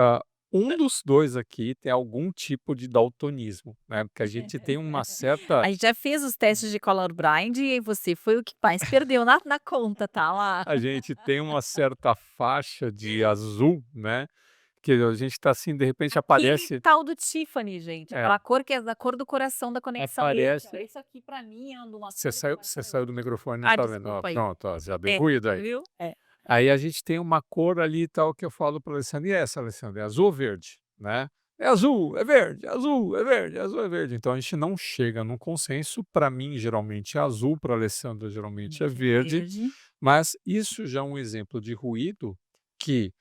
um dos 2 aqui tem algum tipo de daltonismo, né, porque a gente tem uma certa A gente já fez os testes de colorblind e você foi o que mais perdeu na conta, tá lá. a gente tem uma certa faixa de azul, né, que a gente está assim, de repente Aquele aparece tal do Tiffany, gente, é, aquela cor que é da cor do coração da conexão. Esse, ó, aparece esse aqui pra mim é uma você cor que saiu vai você pra saiu do microfone, não ah, tá vendo, ó, desculpa aí. pronto, ó, já deu É, ruído aí. viu? É. Aí a gente tem uma cor ali e tal que eu falo para Alessandra: "E essa, Alessandra, é azul ou verde?", né. "É azul, é verde, é azul, é verde, é azul, é verde". Então a gente não chega num consenso, para mim geralmente é azul, para Alessandra geralmente é É verde, verde. mas isso já é um exemplo de ruído que,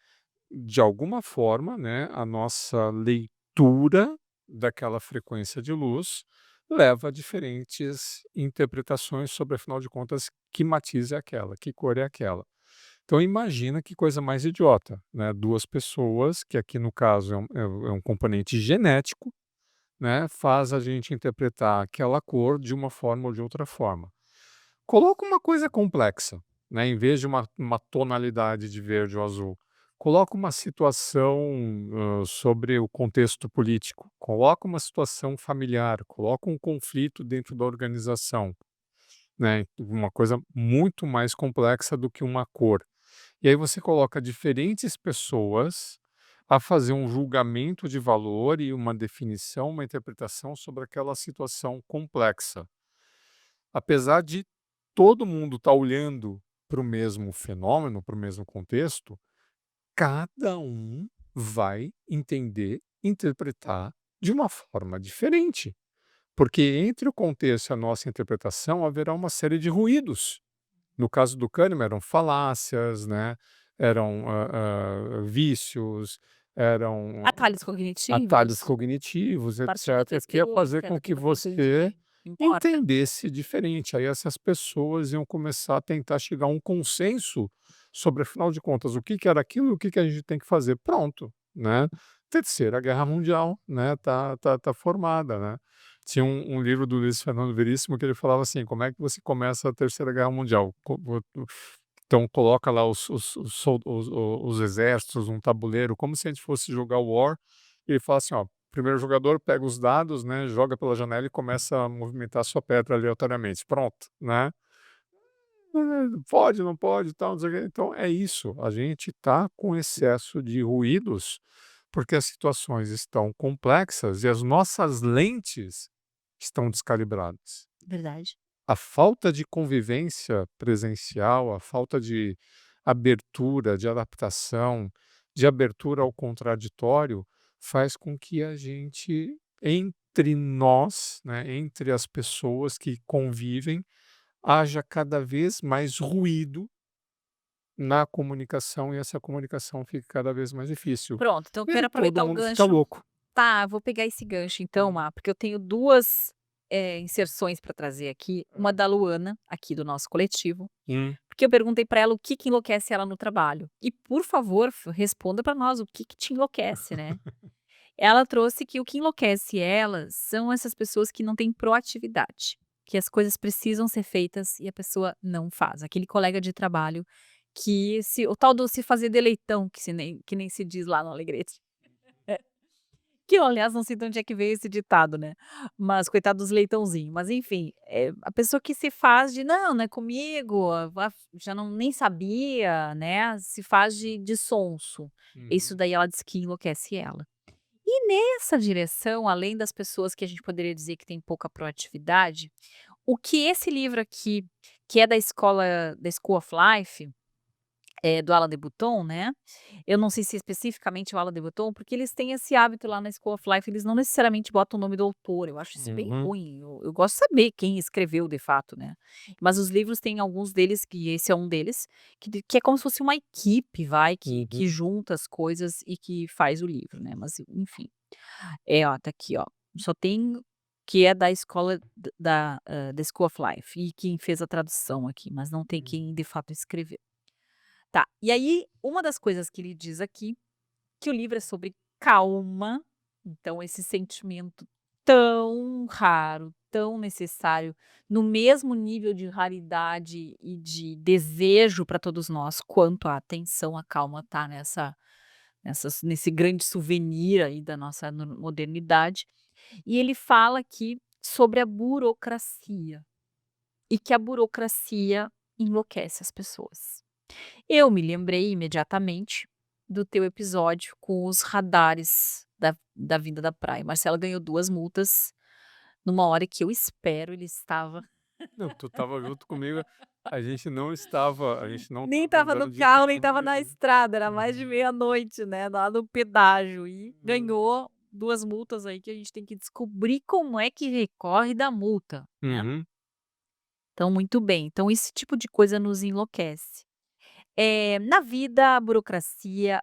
de alguma forma, né, a nossa leitura daquela frequência de luz leva a diferentes interpretações sobre, afinal de contas, que matiz é aquela, que cor é aquela. Então imagina que coisa mais idiota, né, 2 pessoas, que aqui no caso é um componente genético, né, faz a gente interpretar aquela cor de uma forma ou de outra forma. Coloca uma coisa complexa, né, em vez de uma tonalidade de verde ou azul, coloca uma situação, sobre o contexto político, coloca uma situação familiar, coloca um conflito dentro da organização, né, uma coisa muito mais complexa do que uma cor. E aí você coloca diferentes pessoas a fazer um julgamento de valor e uma definição, uma interpretação sobre aquela situação complexa. Apesar de todo mundo está olhando para o mesmo fenômeno, para o mesmo contexto, cada um vai entender, interpretar de uma forma diferente. Porque entre o contexto e a nossa interpretação haverá uma série de ruídos. No caso do Kahneman eram falácias, né, eram, vícios, eram Atalhos atalhos cognitivos, cognitivos, etcétera, que ia partidas, fazer com aquela que coisa toda você de importa. entendesse diferente. Aí essas pessoas iam começar a tentar chegar a um consenso sobre, afinal de contas, o que que era aquilo e o que que a gente tem que fazer. Pronto, né. Terceira Guerra Mundial, né, tá formada, né. Tinha um livro do Luiz Fernando Veríssimo que ele falava assim: "Como é que você começa a Terceira Guerra Mundial?" Então coloca lá os exércitos num tabuleiro, como se a gente fosse jogar War, e ele fala assim: "Ó, primeiro jogador pega os dados, né, joga pela janela e começa a movimentar a sua pedra aleatoriamente. Pronto, né. Pode, não pode, tal, não sei o quê. Então é isso, a gente está com excesso de ruídos, porque as situações estão complexas e as nossas lentes estão descalibradas. Verdade. A falta de convivência presencial, a falta de abertura, de adaptação, de abertura ao contraditório, faz com que a gente, entre nós, né, entre as pessoas que convivem, haja cada vez mais ruído na comunicação e essa comunicação fica cada vez mais difícil. Pronto, então eu E aí quero todo aproveitar o mundo fica gancho. louco. Tá, vou pegar esse gancho então, porque eu tenho 2 inserções para trazer aqui, uma da Luana, aqui do nosso coletivo, Hum. porque eu perguntei para ela o que que enlouquece ela no trabalho. E por favor, responda para nós o que que te enlouquece, né. Ela trouxe que o que enlouquece ela são essas pessoas que não têm proatividade, que as coisas precisam ser feitas e a pessoa não faz. Aquele colega de trabalho que se o tal do se fazer de leitão, que nem se diz lá no Alegrete. Que eu, aliás, não sei de onde é que veio esse ditado, né, mas coitado dos leitãozinho, mas enfim, a pessoa que se faz de: "Não, não é comigo", já não nem sabia, né, se faz de sonso. Isso Uhum. daí ela disse que enlouquece ela. E nessa direção, além das pessoas que a gente poderia dizer que tem pouca proatividade, o que esse livro aqui, que é da School of Life, do Alain de Botton, né, eu não sei se especificamente o Alain de Botton, porque eles têm esse hábito lá na School of Life, eles não necessariamente botam o nome do autor, eu acho isso bem Uhum. ruim, eu gosto de saber quem escreveu de fato, né. Mas os livros têm alguns deles, que esse é um deles, que é como se fosse uma equipe, que Uhum. junta as coisas e que faz o livro, né, mas enfim. Ó, tá aqui, ó, só tem que é da escola da School of Life, e quem fez a tradução aqui, mas não tem Uhum. quem de fato escreveu. Tá, e aí uma das coisas que ele diz aqui, que o livro é sobre calma, então esse sentimento tão raro, tão necessário, no mesmo nível de raridade e de desejo para todos nós, quanto a atenção, a calma tá nesse grande souvenir aí da nossa modernidade. E ele fala aqui sobre a burocracia, e que a burocracia enlouquece as pessoas. Eu me lembrei imediatamente do teu episódio com os radares da vinda da praia. Marcela ganhou 2 multas, numa hora que eu espero ele estava Não, tu estava junto comigo, a gente não nem estava estava no andando de carro, nem estava na carro. estrada, era mais de Uhum. meia-noite, né, lá no pedágio, e Uhum. ganhou 2 multas aí que a gente tem que descobrir como é que recorre da multa, né. Uhum. Então muito bem, então esse tipo de coisa nos enlouquece. Na vida, a burocracia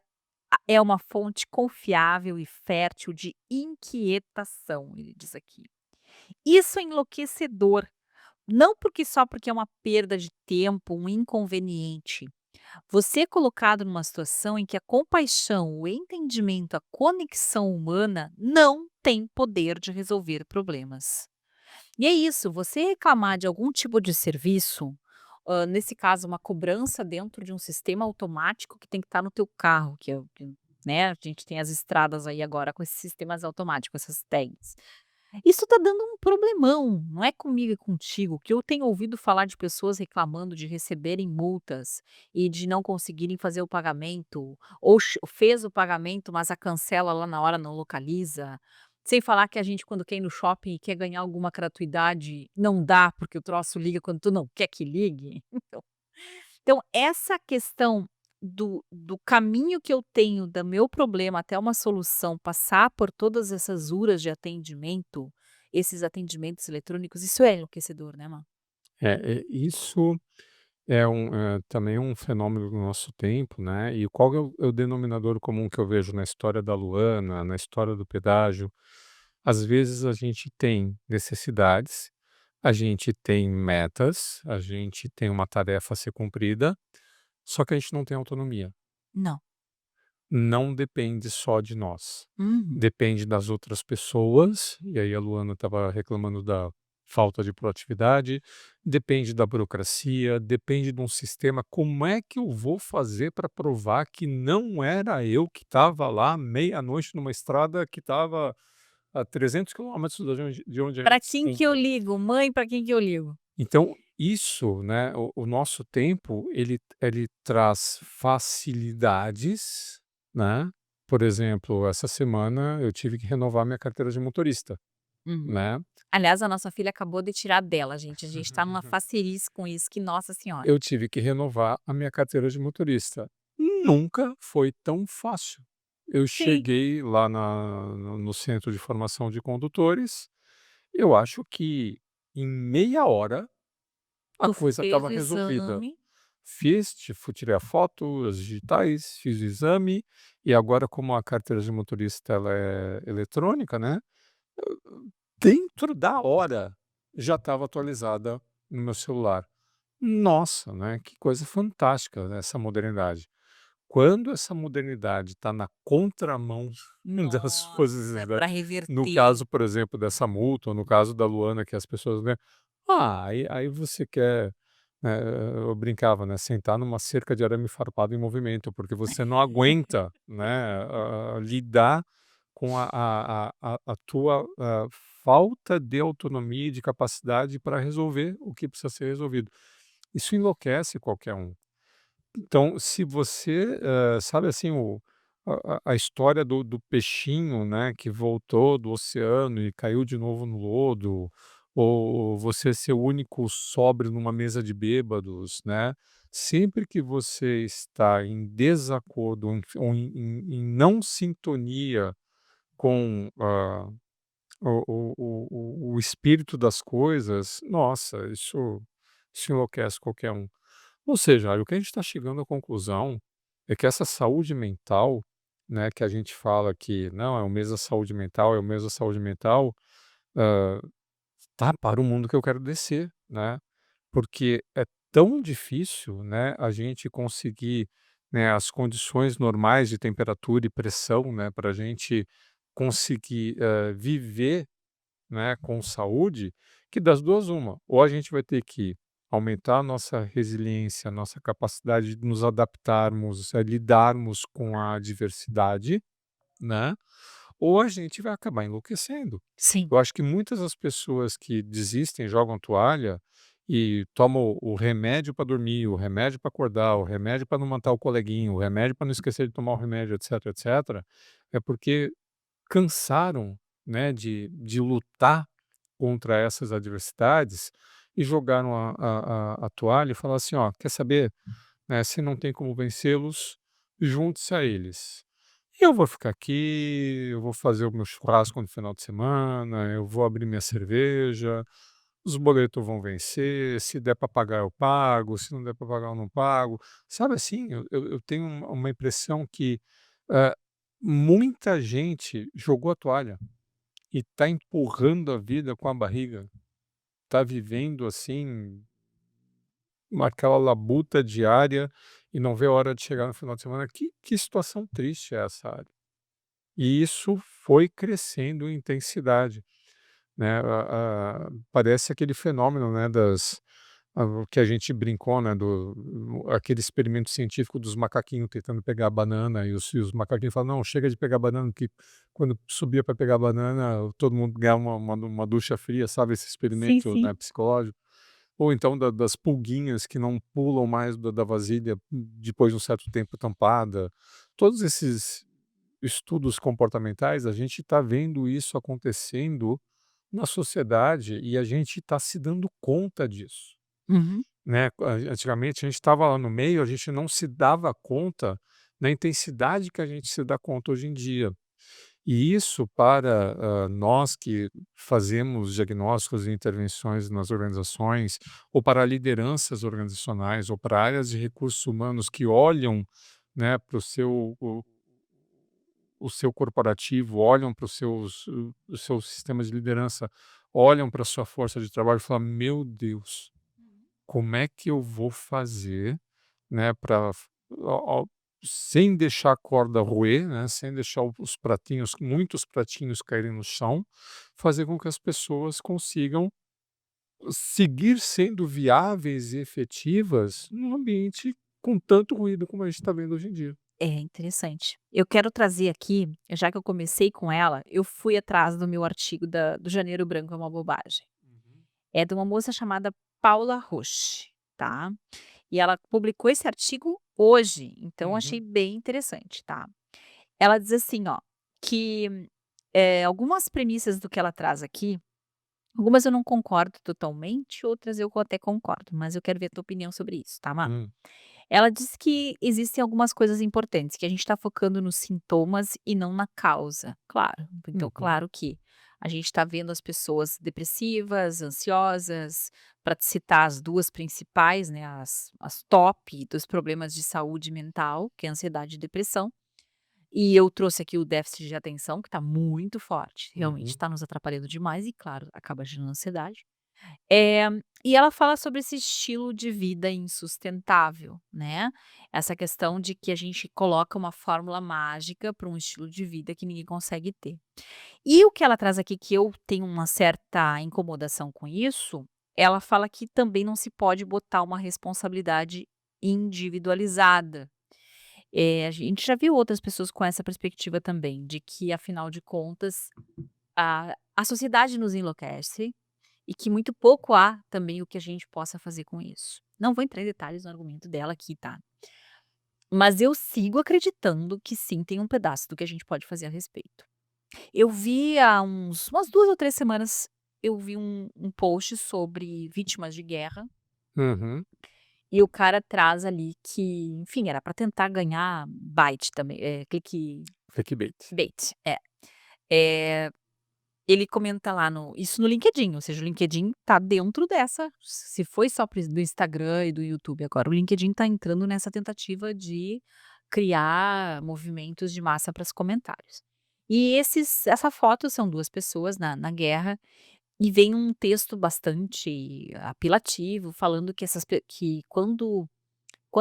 é uma fonte confiável e fértil de inquietação, ele diz aqui. Isso é enlouquecedor, não porque é uma perda de tempo, um inconveniente. Você é colocado numa situação em que a compaixão, o entendimento, a conexão humana não tem poder de resolver problemas. E é isso, você reclamar de algum tipo de serviço, nesse caso uma cobrança dentro de um sistema automático que tem que estar no teu carro, que é o que, né, a gente tem as estradas aí agora com esses sistemas automáticos, essas tags. Isso está dando um problemão, não é comigo e contigo, que eu tenho ouvido falar de pessoas reclamando de receberem multas e de não conseguirem fazer o pagamento, ou fez o pagamento, mas a cancela lá na hora não localiza. Sem falar que a gente quando quer ir no shopping e quer ganhar alguma gratuidade, não dá, porque o troço liga quando tu não quer que ligue. Então essa questão do caminho que eu tenho do meu problema até uma solução, passar por todas essas de atendimento, esses atendimentos eletrônicos, isso é enlouquecedor, né, Má? Isso também um fenômeno do nosso tempo, né, e qual é o denominador comum que eu vejo na história da Luana, na história do pedágio? Às vezes a gente tem necessidades, a gente tem metas, a gente tem uma tarefa a ser cumprida, só que a gente não tem autonomia. Não. Não depende só de nós. Uhum. Depende das outras pessoas, e aí a Luana estava reclamando da falta de proatividade, depende da burocracia, depende de um sistema. Como é que eu vou fazer para provar que não era eu que estava lá meia-noite numa estrada que estava a 300 quilômetros de onde a Pra gente quem tem. que eu ligo? Mãe, pra quem que eu ligo? Então, isso, né, o nosso tempo, ele traz facilidades, né. Por exemplo, essa semana eu tive que renovar minha carteira de motorista, Uhum. né. Aliás, a nossa filha acabou de tirar dela, gente. A gente tá numa facerice com isso que nossa senhora. Eu tive que renovar a minha carteira de motorista. Nunca foi tão fácil. Eu Sim. cheguei lá no centro de formação de condutores, eu acho que em meia hora a Tu coisa fez estava o resolvida. exame. Tirei a foto, as digitais, fiz o exame, e agora como a carteira de motorista ela é eletrônica, né, dentro da hora já estava atualizada no meu celular. Nossa, né, que coisa fantástica, né, essa modernidade. Quando essa modernidade está na contramão das Nossa, coisas, é né, pra no reverter. caso, por exemplo, dessa multa, ou no caso da Luana que as pessoas, né, aí você quer, eu brincava, né, sentar numa cerca de arame farpado em movimento, porque você não aguenta, né, lidar com a tua, falta de autonomia e de capacidade para resolver o que precisa ser resolvido. Isso enlouquece qualquer um. Então, se você, sabe assim, a história do peixinho, né, que voltou do oceano e caiu de novo no lodo, ou você ser o único sóbrio numa mesa de bêbados, né, sempre que você está em desacordo ou em não sintonia com, o espírito das coisas, nossa, isso enlouquece qualquer um. Ou seja, olha, o que a gente está chegando à conclusão é que essa saúde mental, né, que a gente fala que não, é o mês da saúde mental, é o mês da saúde mental, ah, tá para o mundo que eu quero descer, né? Porque é tão difícil, né, a gente conseguir, né, as condições normais de temperatura e pressão, né, para a gente conseguir viver, né, com saúde, que das duas uma, ou a gente vai ter que aumentar a nossa resiliência, a nossa capacidade de nos adaptarmos, lidarmos com a diversidade, né, ou a gente vai acabar enlouquecendo. Sim. Eu acho que muitas das pessoas que desistem, jogam toalha e tomam o remédio para dormir, o remédio para acordar, o remédio para não matar o coleguinha, o remédio para não esquecer de tomar o remédio, etc, etc, é porque cansaram, né, de lutar contra essas adversidades e jogaram a toalha e falaram assim: "Ó, quer saber, né, se não tem como vencê-los, junte-se a eles. Eu vou ficar aqui, eu vou fazer o meu churrasco no final de semana, eu vou abrir minha cerveja, os boletos vão vencer, se der para pagar eu pago, se não der para pagar eu não pago". Sabe assim, eu tenho uma impressão que, eh, muita gente jogou a toalha e está empurrando a vida com a barriga. Tá vivendo, assim, aquela labuta diária e não vê a hora de chegar no final de semana. Que situação triste é essa, Ari? E isso foi crescendo em intensidade, né, parece aquele fenômeno, né, o que a gente brincou, né, aquele experimento científico dos macaquinhos tentando pegar a banana e os macaquinhos falam: "Não, chega de pegar banana", que quando subia para pegar a banana, todo mundo ganhava uma ducha fria, sabe, esse Sim, experimento, sim. né, psicológico. Ou então das pulguinhas que não pulam mais da vasilha depois de um certo tempo tampada. Todos esses estudos comportamentais, a gente está vendo isso acontecendo na sociedade e a gente está se dando conta disso, Uhum. né. Antigamente a gente estava lá no meio, a gente não se dava conta da intensidade que a gente se dá conta hoje em dia. E isso para, nós que fazemos diagnósticos e intervenções nas organizações, ou para lideranças organizacionais, ou para áreas de recursos humanos que olham, né, para o seu corporativo, olham para os seus sistemas de liderança, olham para a sua força de trabalho e falam: "Meu Deus, como é que eu vou fazer, né, para sem deixar a corda roer, né, sem deixar os pratinhos muitos pratinhos caírem no chão, fazer com que as pessoas consigam seguir sendo viáveis e efetivas num ambiente com tanto ruído como a gente está vendo hoje em dia." É interessante. Eu quero trazer aqui, já que eu comecei com ela, eu fui atrás do meu artigo do Janeiro Branco é uma Bobagem. Uhum, É de uma moça chamada Paula Roche, tá? E ela publicou esse artigo hoje, então eu achei uhum, bem interessante, tá? Ela diz assim, ó, que algumas premissas do que ela traz aqui, algumas eu não concordo totalmente, outras eu até concordo, mas eu quero ver a tua opinião sobre isso, tá, Má? hum, Ela diz que existem algumas coisas importantes, que a gente está focando nos sintomas e não na causa. Claro, então uhum, claro que a gente está vendo as pessoas depressivas, ansiosas, para citar as 2 principais, né, as top dos problemas de saúde mental, que é ansiedade e depressão. E eu trouxe aqui o déficit de atenção, que está muito forte, realmente uhum, está nos atrapalhando demais e, claro, acaba gerando ansiedade. Eh, e ela fala sobre esse estilo de vida insustentável, né, essa questão de que a gente coloca uma fórmula mágica para um estilo de vida que ninguém consegue ter. E o que ela traz aqui que eu tenho uma certa incomodação com isso, ela fala que também não se pode botar uma responsabilidade individualizada. A gente já viu outras pessoas com essa perspectiva também, de que afinal de contas a sociedade nos enlouquece e que muito pouco há também o que a gente possa fazer com isso. Não vou entrar em detalhes no argumento dela aqui, tá? Mas eu sigo acreditando que sim, tem um pedaço do que a gente pode fazer a respeito. Eu vi há umas 2 ou 3 semanas, eu vi um post sobre vítimas de guerra, uhum. e o cara traz ali que, enfim, era para tentar ganhar byte também, clique Clickbait. bait, é. Eh Ele comenta lá no isso no LinkedIn, ou seja, o LinkedIn tá dentro dessa se foi só para do Instagram e do YouTube agora, o LinkedIn tá entrando nessa tentativa de criar movimentos de massa para os comentários. E essa foto são 2 pessoas na guerra, e vem um texto bastante apelativo falando que quando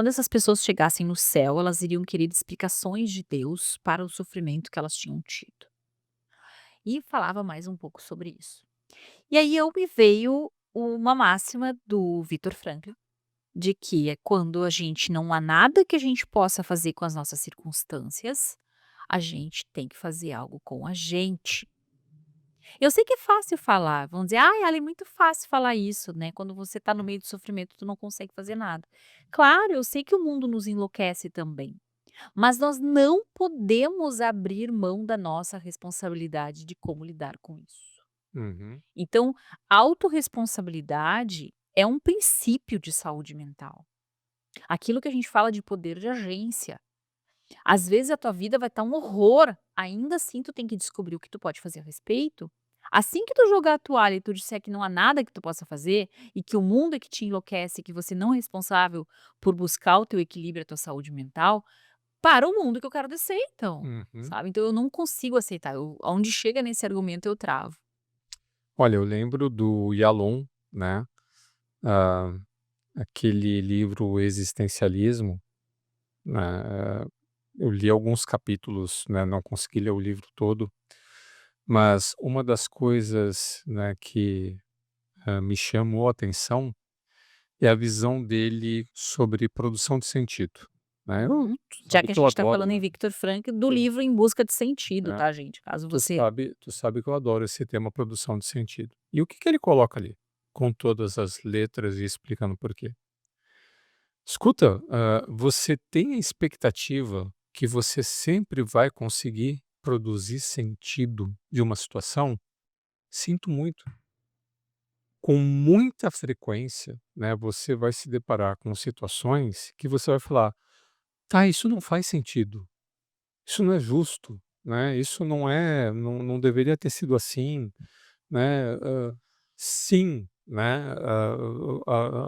essas pessoas chegassem no céu, elas iriam querer explicações de Deus para o sofrimento que elas tinham tido. E falava mais um pouco sobre isso. E aí me veio uma máxima do Viktor Frankl, de que é quando a gente não há nada que a gente possa fazer com as nossas circunstâncias, a gente tem que fazer algo com a gente. Eu sei que é fácil falar, vão dizer: "Ai, Ela, é muito fácil falar isso, né, quando você está no meio do sofrimento, tu não consegue fazer nada". Claro, eu sei que o mundo nos enlouquece também, mas nós não podemos abrir mão da nossa responsabilidade de como lidar com isso. Uhum, Então, autorresponsabilidade é um princípio de saúde mental. Aquilo que a gente fala de poder de agência. Às vezes a tua vida vai estar um horror, ainda assim tu tem que descobrir o que tu pode fazer a respeito. Assim que tu jogar a toalha e tu disser que não há nada que tu possa fazer e que o mundo é que te enlouquece, que você não é responsável por buscar o teu equilíbrio, a tua saúde mental, para o mundo que eu quero descer então, uhum. sabe? Então eu não consigo aceitar, aonde chega nesse argumento eu travo. Olha, eu lembro do Yalom, né, ah, aquele livro Existencialismo, né, eu li alguns capítulos, né, não consegui ler o livro todo, mas uma das coisas, né, que, me chamou a atenção é a visão dele sobre produção de sentido, né. Uhum. Tu Já sabe que a que eu gente está adoro, falando em né. Viktor Frankl, do Tu livro Em Busca de Sentido, é, tá, gente? Caso tu você sabe que eu adoro esse tema produção de sentido. E o que que ele coloca ali? Com todas as letras e explicando por quê. Escuta, você tem a expectativa que você sempre vai conseguir produzir sentido de uma situação, sinto muito. Com muita frequência, né, você vai se deparar com situações que você vai falar: "Tá, isso não faz sentido, isso não é justo, né, isso não deveria ter sido assim", né, sim, né,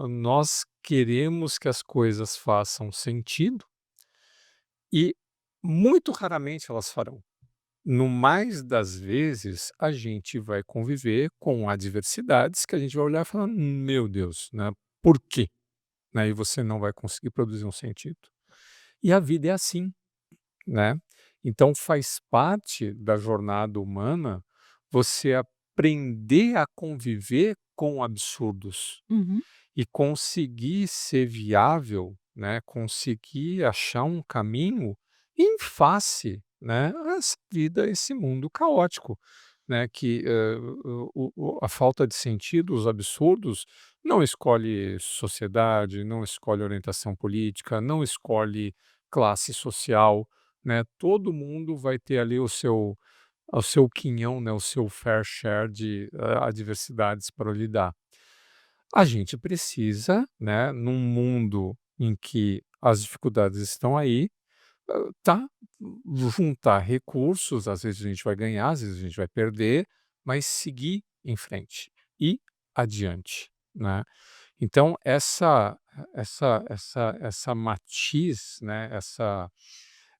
nós queremos que as coisas façam sentido e muito raramente elas farão. No mais das vezes, a gente vai conviver com adversidades que a gente vai olhar e falar: "Meu Deus, né, por quê?", né, e você não vai conseguir produzir um sentido. E a vida é assim, né. Então faz parte da jornada humana você aprender a conviver com absurdos. Uhum. E conseguir ser viável, né, conseguir achar um caminho em face, né, a essa vida, esse mundo caótico, né, que, a falta de sentido, os absurdos, não escolhe sociedade, não escolhe orientação política, não escolhe classe social, né, todo mundo vai ter ali o seu quinhão, né, o seu fair share de, adversidades para lidar. A gente precisa, né, num mundo em que as dificuldades estão aí, tá, juntar recursos, às vezes a gente vai ganhar, às vezes a gente vai perder, mas seguir em frente, e adiante, né. Então essa matiz, né,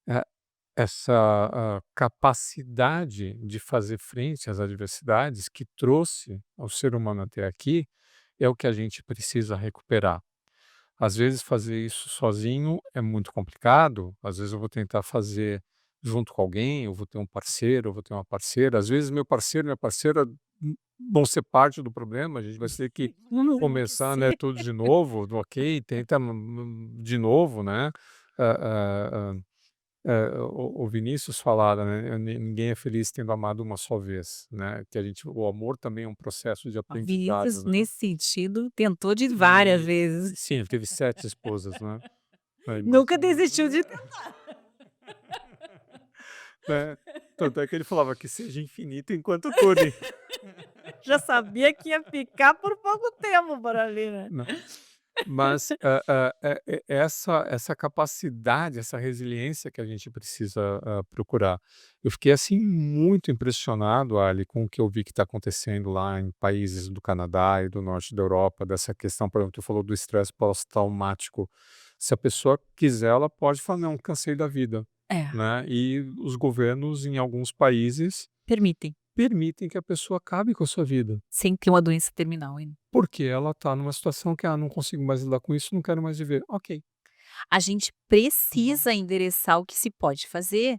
eh, essa, capacidade de fazer frente às adversidades que trouxe o ser humano até aqui, é o que a gente precisa recuperar. Às vezes fazer isso sozinho é muito complicado, às vezes eu vou tentar fazer junto com alguém, eu vou ter um parceiro, eu vou ter uma parceira, às vezes meu parceiro e minha parceira vão ser parte do problema, a gente vai ter que Vamos começar, né, enlouquecer. tudo de novo, ok, tenta de novo, né? Ah, o Vinícius falava, né, ninguém é feliz tendo amado uma só vez, né, que o amor também é um processo de O aprendizado, Vinícius, né. nesse sentido, tentou de várias E vezes. sim, ele teve 7 esposas, né. Aí Nunca imagina, desistiu de né. Tanto é que ele falava: "Que seja infinito enquanto dure", já sabia que ia ficar por pouco tempo por ali, né. né. Mas, essa capacidade, essa resiliência que a gente precisa, procurar. Eu fiquei, assim, muito impressionado, Ali, com o que eu vi que está acontecendo lá em países do Canadá e do norte da Europa, dessa questão, por exemplo, tu falou do estresse pós-traumático. Se a pessoa quiser, ela pode falar: "Não, cansei da vida", É, né, e os governos em alguns países permitem, permitem que a pessoa acabe com a sua vida. sem ter uma doença terminal ainda. Porque ela está numa situação que: "Ah, não consigo mais lidar com isso, não quero mais viver". Ok. A gente precisa endereçar o que se pode fazer.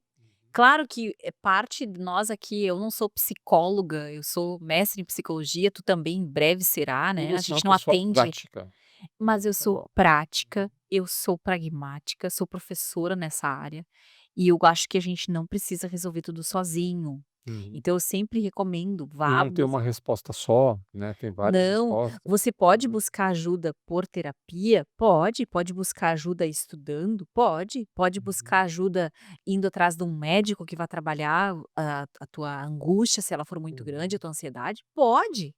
Claro que é parte de nós aqui, eu não sou psicóloga, eu sou mestre em psicologia, tu também em breve será, E né, a você é uma gente não pessoa atende, prática. mas eu Tá sou bom. prática, eu sou pragmática, sou professora nessa área, e eu acho que a gente não precisa resolver tudo sozinho. Uhum. Então eu sempre recomendo, vá Não tem bus uma resposta só, né, tem várias não, respostas. você pode Uhum, buscar ajuda por terapia? Pode buscar ajuda estudando? Pode uhum, buscar ajuda indo atrás de um médico que vai trabalhar a tua angústia, se ela for muito grande, a uhum. tua ansiedade? Pode.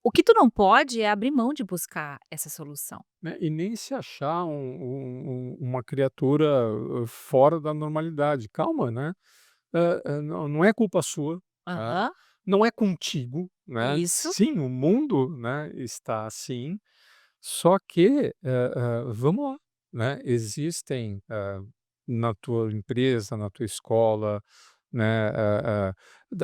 O que tu não pode é abrir mão de buscar essa solução. Né, e nem se achar uma criatura, fora da normalidade. Calma, né, não é culpa sua, tá, Aham, não é contigo, né. isso. Sim, o mundo, né, está assim. Só que, vamos lá, né, existem, na tua empresa, na tua escola, né,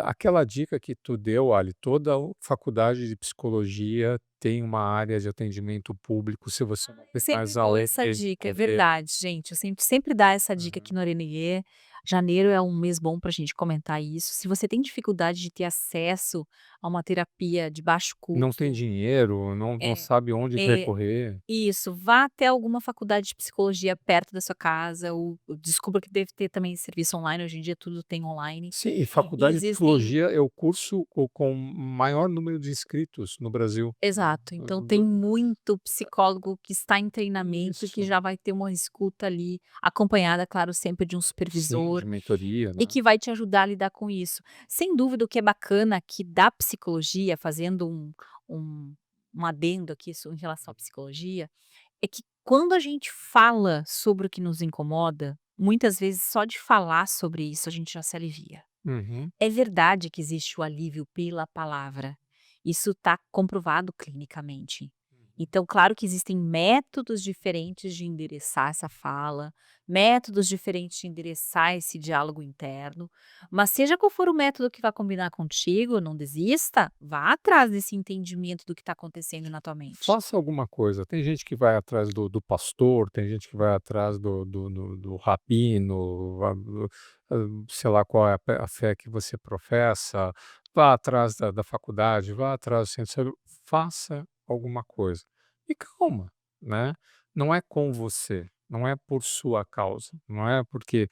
aquela dica que tu deu, Ali, toda faculdade de psicologia tem uma área de atendimento público, se você não Eu tem sempre mais a dou lei essa dica, é ED. verdade, gente, eu sempre dá essa dica aqui Aham. no Orenier. Janeiro é um mês bom para a gente comentar isso. Se você tem dificuldade de ter acesso a uma terapia de baixo Não tem custo, dinheiro, não é sabe onde é recorrer. isso, vá até alguma faculdade de psicologia perto da sua casa, ou descubra que deve ter também serviço online, hoje em dia tudo tem online. Sim, e E faculdade de existem psicologia é o curso com maior número de inscritos no Brasil. exato, então tem Do muito psicólogo que está em treinamento e que Isso. já vai ter uma escuta ali, acompanhada, claro, sempre de um Sim, supervisor, de mentoria, e né. que vai te ajudar a lidar com isso. Sem dúvida, o que é bacana aqui da psicologia, fazendo um um adendo aqui em relação à psicologia, é que quando a gente fala sobre o que nos incomoda, muitas vezes só de falar sobre isso a gente já se alivia. Uhum. É verdade que existe o alívio pela palavra. Isso está comprovado clinicamente. Então, claro que existem métodos diferentes de endereçar essa fala, métodos diferentes de endereçar esse diálogo interno, mas seja qual for o método que vai combinar contigo, não desista, vá atrás desse entendimento do que está acontecendo na tua mente. Faça alguma coisa. Tem gente que vai atrás do pastor, tem gente que vai atrás do rabino, sei lá qual é a fé que você professa, vá atrás da faculdade, vá atrás do centro, sabe, faça alguma coisa. E calma, né, não é com você, não é por sua causa, não é porque,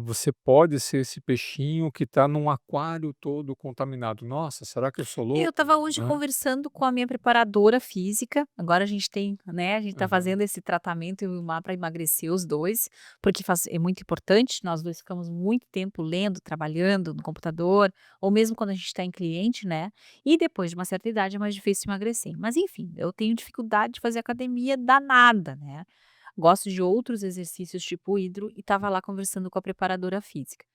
você pode ser esse peixinho que está num aquário todo contaminado. "Nossa, será que eu sou Eu louco?", estava hoje né. conversando com a minha preparadora física, agora a gente tem, né, a gente está Aham. fazendo esse tratamento eu e o Mar para emagrecer os 2, porque é muito importante, nós 2 ficamos muito tempo lendo, trabalhando no computador, ou mesmo quando a gente está em cliente, né, e depois de uma certa idade é mais difícil emagrecer. Mas enfim, eu tenho dificuldade de fazer academia danada, né, gosto de outros exercícios tipo hidro e estava lá conversando com a preparadora física.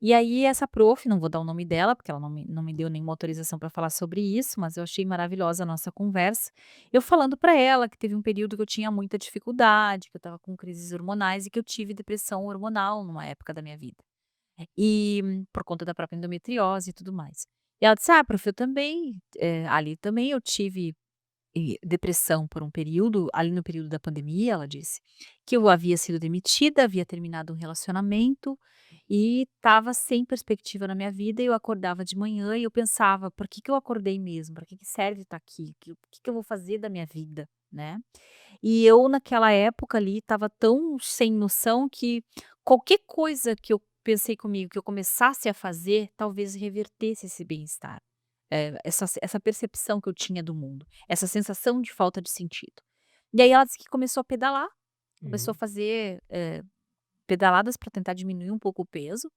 E aí essa prof, não vou dar o nome dela, porque ela não me deu nenhuma autorização para falar sobre isso, mas eu achei maravilhosa a nossa conversa. Eu falando para ela que teve um período que eu tinha muita dificuldade, que eu estava com crises hormonais e que eu tive depressão hormonal numa época da minha vida. E por conta da própria endometriose e tudo mais. E ela disse: "Ah, prof, eu também, ali também eu tive depressão por um período, ali no período da pandemia", ela disse, que eu havia sido demitida, havia terminado um relacionamento e estava sem perspectiva na minha vida. E eu acordava de manhã e eu pensava: "Por que que eu acordei mesmo? Para que que serve estar aqui? O que que eu vou fazer da minha vida?", né. E eu naquela época ali estava tão sem noção que qualquer coisa que eu pensei comigo que eu começasse a fazer, talvez revertesse esse bem-estar. Essa percepção que eu tinha do mundo, essa sensação de falta de sentido. E aí ela disse que começou a pedalar, começou a Uhum. fazer, pedaladas para tentar diminuir um pouco o peso,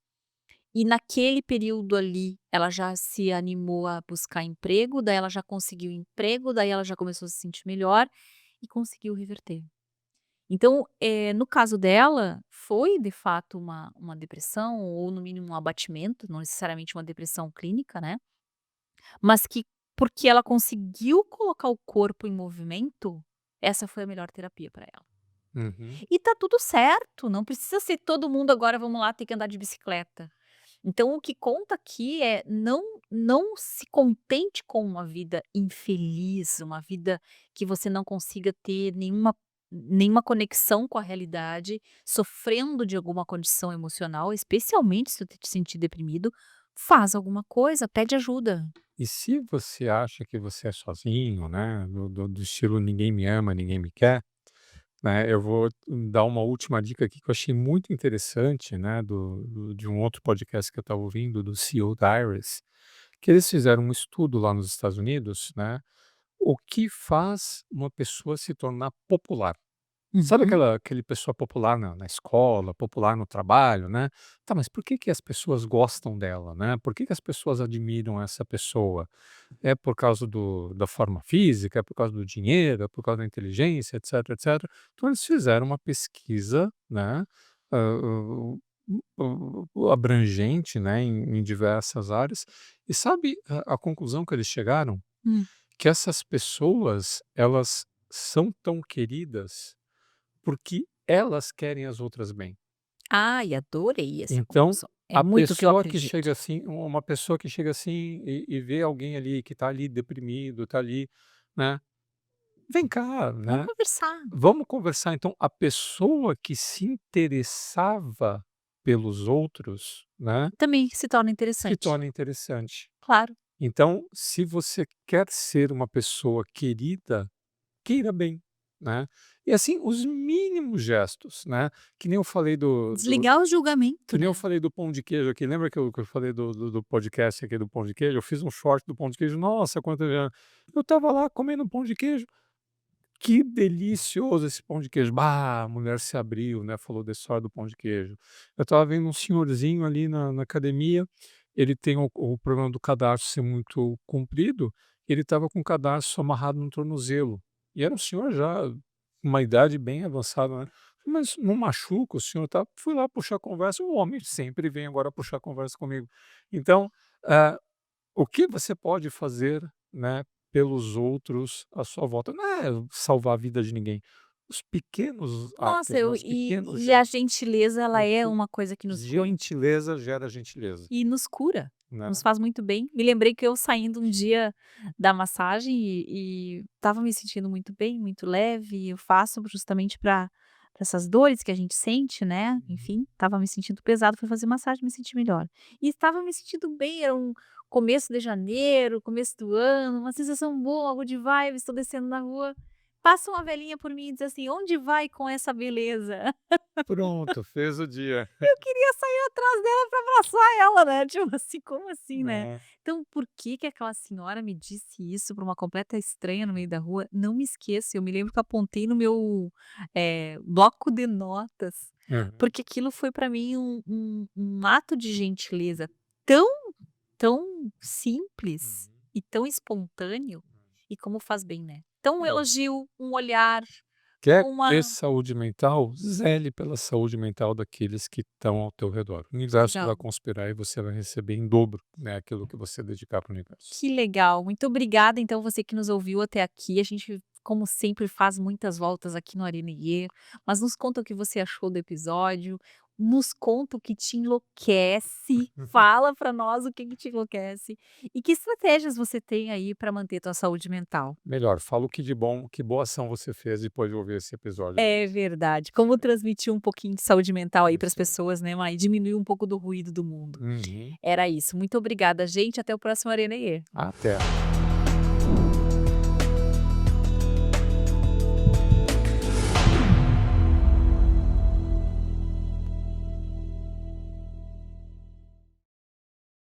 e naquele período ali, ela já se animou a buscar emprego, daí ela já conseguiu emprego, daí ela já começou a se sentir melhor e conseguiu reverter. Então, no caso dela, foi de fato uma depressão ou no mínimo um abatimento, não necessariamente uma depressão clínica, né, mas que porque ela conseguiu colocar o corpo em movimento, essa foi a melhor terapia para ela. Uhum. E tá tudo certo, não precisa ser todo mundo agora vamos lá ter que andar de bicicleta. Então o que conta aqui é não se contente com uma vida infeliz, uma vida que você não consiga ter nenhuma conexão com a realidade, sofrendo de alguma condição emocional, especialmente se você te sentir deprimido, faz alguma coisa, pede ajuda. E se você acha que você é sozinho, né, do estilo "ninguém me ama, ninguém me quer", né, eu vou dar uma última dica aqui que eu achei muito interessante, né, de um outro podcast que eu estava ouvindo, do CEO Diaries, que eles fizeram um estudo lá nos Estados Unidos, né, o que faz uma pessoa se tornar popular. Sabe Uhum. aquele pessoa popular na escola, popular no trabalho, né. Tá, mas por que que as pessoas gostam dela, né? Por que que as pessoas admiram essa pessoa? É por causa da forma física, é por causa do dinheiro, é por causa da inteligência, etc, etc. Então eles fizeram uma pesquisa, né, hã, abrangente, né, em diversas áreas, e sabe a conclusão que eles chegaram? Hum. Que essas pessoas, elas são tão queridas porque elas querem as outras bem. Ai, adorei essa Então, conclusão. É a muito o que eu pessoa que acredito. chega assim, uma pessoa que chega assim e vê alguém ali que está ali deprimido, está ali, né, vem cá, Vamos né, conversar. vamos conversar. Então, a pessoa que se interessava, pelos outros, né, Também se torna se interessante. torna interessante. Claro. Então, se você quer ser uma pessoa querida, queira bem, né. E assim, os mínimos gestos, né, que nem eu falei do Desligar o julgamento, que nem eu né. falei do pão de queijo aqui, lembra que eu falei do podcast aqui do pão de queijo? Eu fiz um short do pão de queijo, nossa, quanto eu estava lá comendo pão de queijo, que delicioso esse pão de queijo. Bah, a mulher se abriu, né, falou da história do pão de queijo. Eu estava vendo um senhorzinho ali na academia, ele tem o problema do cadarço ser muito comprido, ele estava com o cadarço amarrado no tornozelo. E era um senhor já, uma idade bem avançada, né. "Mas não machuca o senhor, tá?" Fui lá puxar conversa, o homem sempre vem agora puxar conversa comigo. Então, ah, o que você pode fazer, né, pelos outros à sua volta? Não é salvar a vida de ninguém. Os pequenos Nossa, atos, né, eu os pequenos e a gestos. gentileza ela O é o uma coisa que nos gentileza gera gentileza, e nos cura, nos né. faz muito bem. Me lembrei que eu saindo um dia da massagem e estava me sentindo muito bem, muito leve, eu faço justamente para essas dores que a gente sente, né, Uhum. enfim, estava me sentindo pesado, fui fazer massagem, me senti melhor. E estava me sentindo bem, era um começo de janeiro, começo do ano, uma sensação boa, good vibes, estou descendo na rua, passa uma velhinha por mim e diz assim: "Onde vai com essa beleza?" Pronto, fez o dia. Eu queria sair atrás dela pra abraçar ela, né, tipo assim, como assim, né. Né. Então por que que aquela senhora me disse isso pra uma completa estranha no meio da rua? Não me esqueço, eu me lembro que eu apontei no meu, bloco de notas, Aham. porque aquilo foi pra mim um ato de gentileza tão, tão simples Uhum. e tão espontâneo, e como faz bem, né. Então um É. elogio, um olhar, Quer ter uma saúde mental? Zele pela saúde mental daqueles que estão ao teu redor. O universo vai legal. conspirar e você vai receber em dobro, né, aquilo que você dedicar para o universo. Que legal, muito obrigada então você que nos ouviu até aqui, a gente como sempre faz muitas voltas aqui no Arenê, mas nos conta o que você achou do episódio, nos conta o que te enlouquece, fala pra nós o que que te enlouquece, e que estratégias você tem aí pra manter tua saúde mental. Melhor, fala o que de bom, que boa ação você fez depois de ouvir esse episódio aqui. É verdade, como transmitir um pouquinho de saúde mental aí para as Isso aí. pessoas, né, e diminuir um pouco do ruído do mundo. Uhum. Era isso, muito obrigada gente, até o próximo Arenê. Até.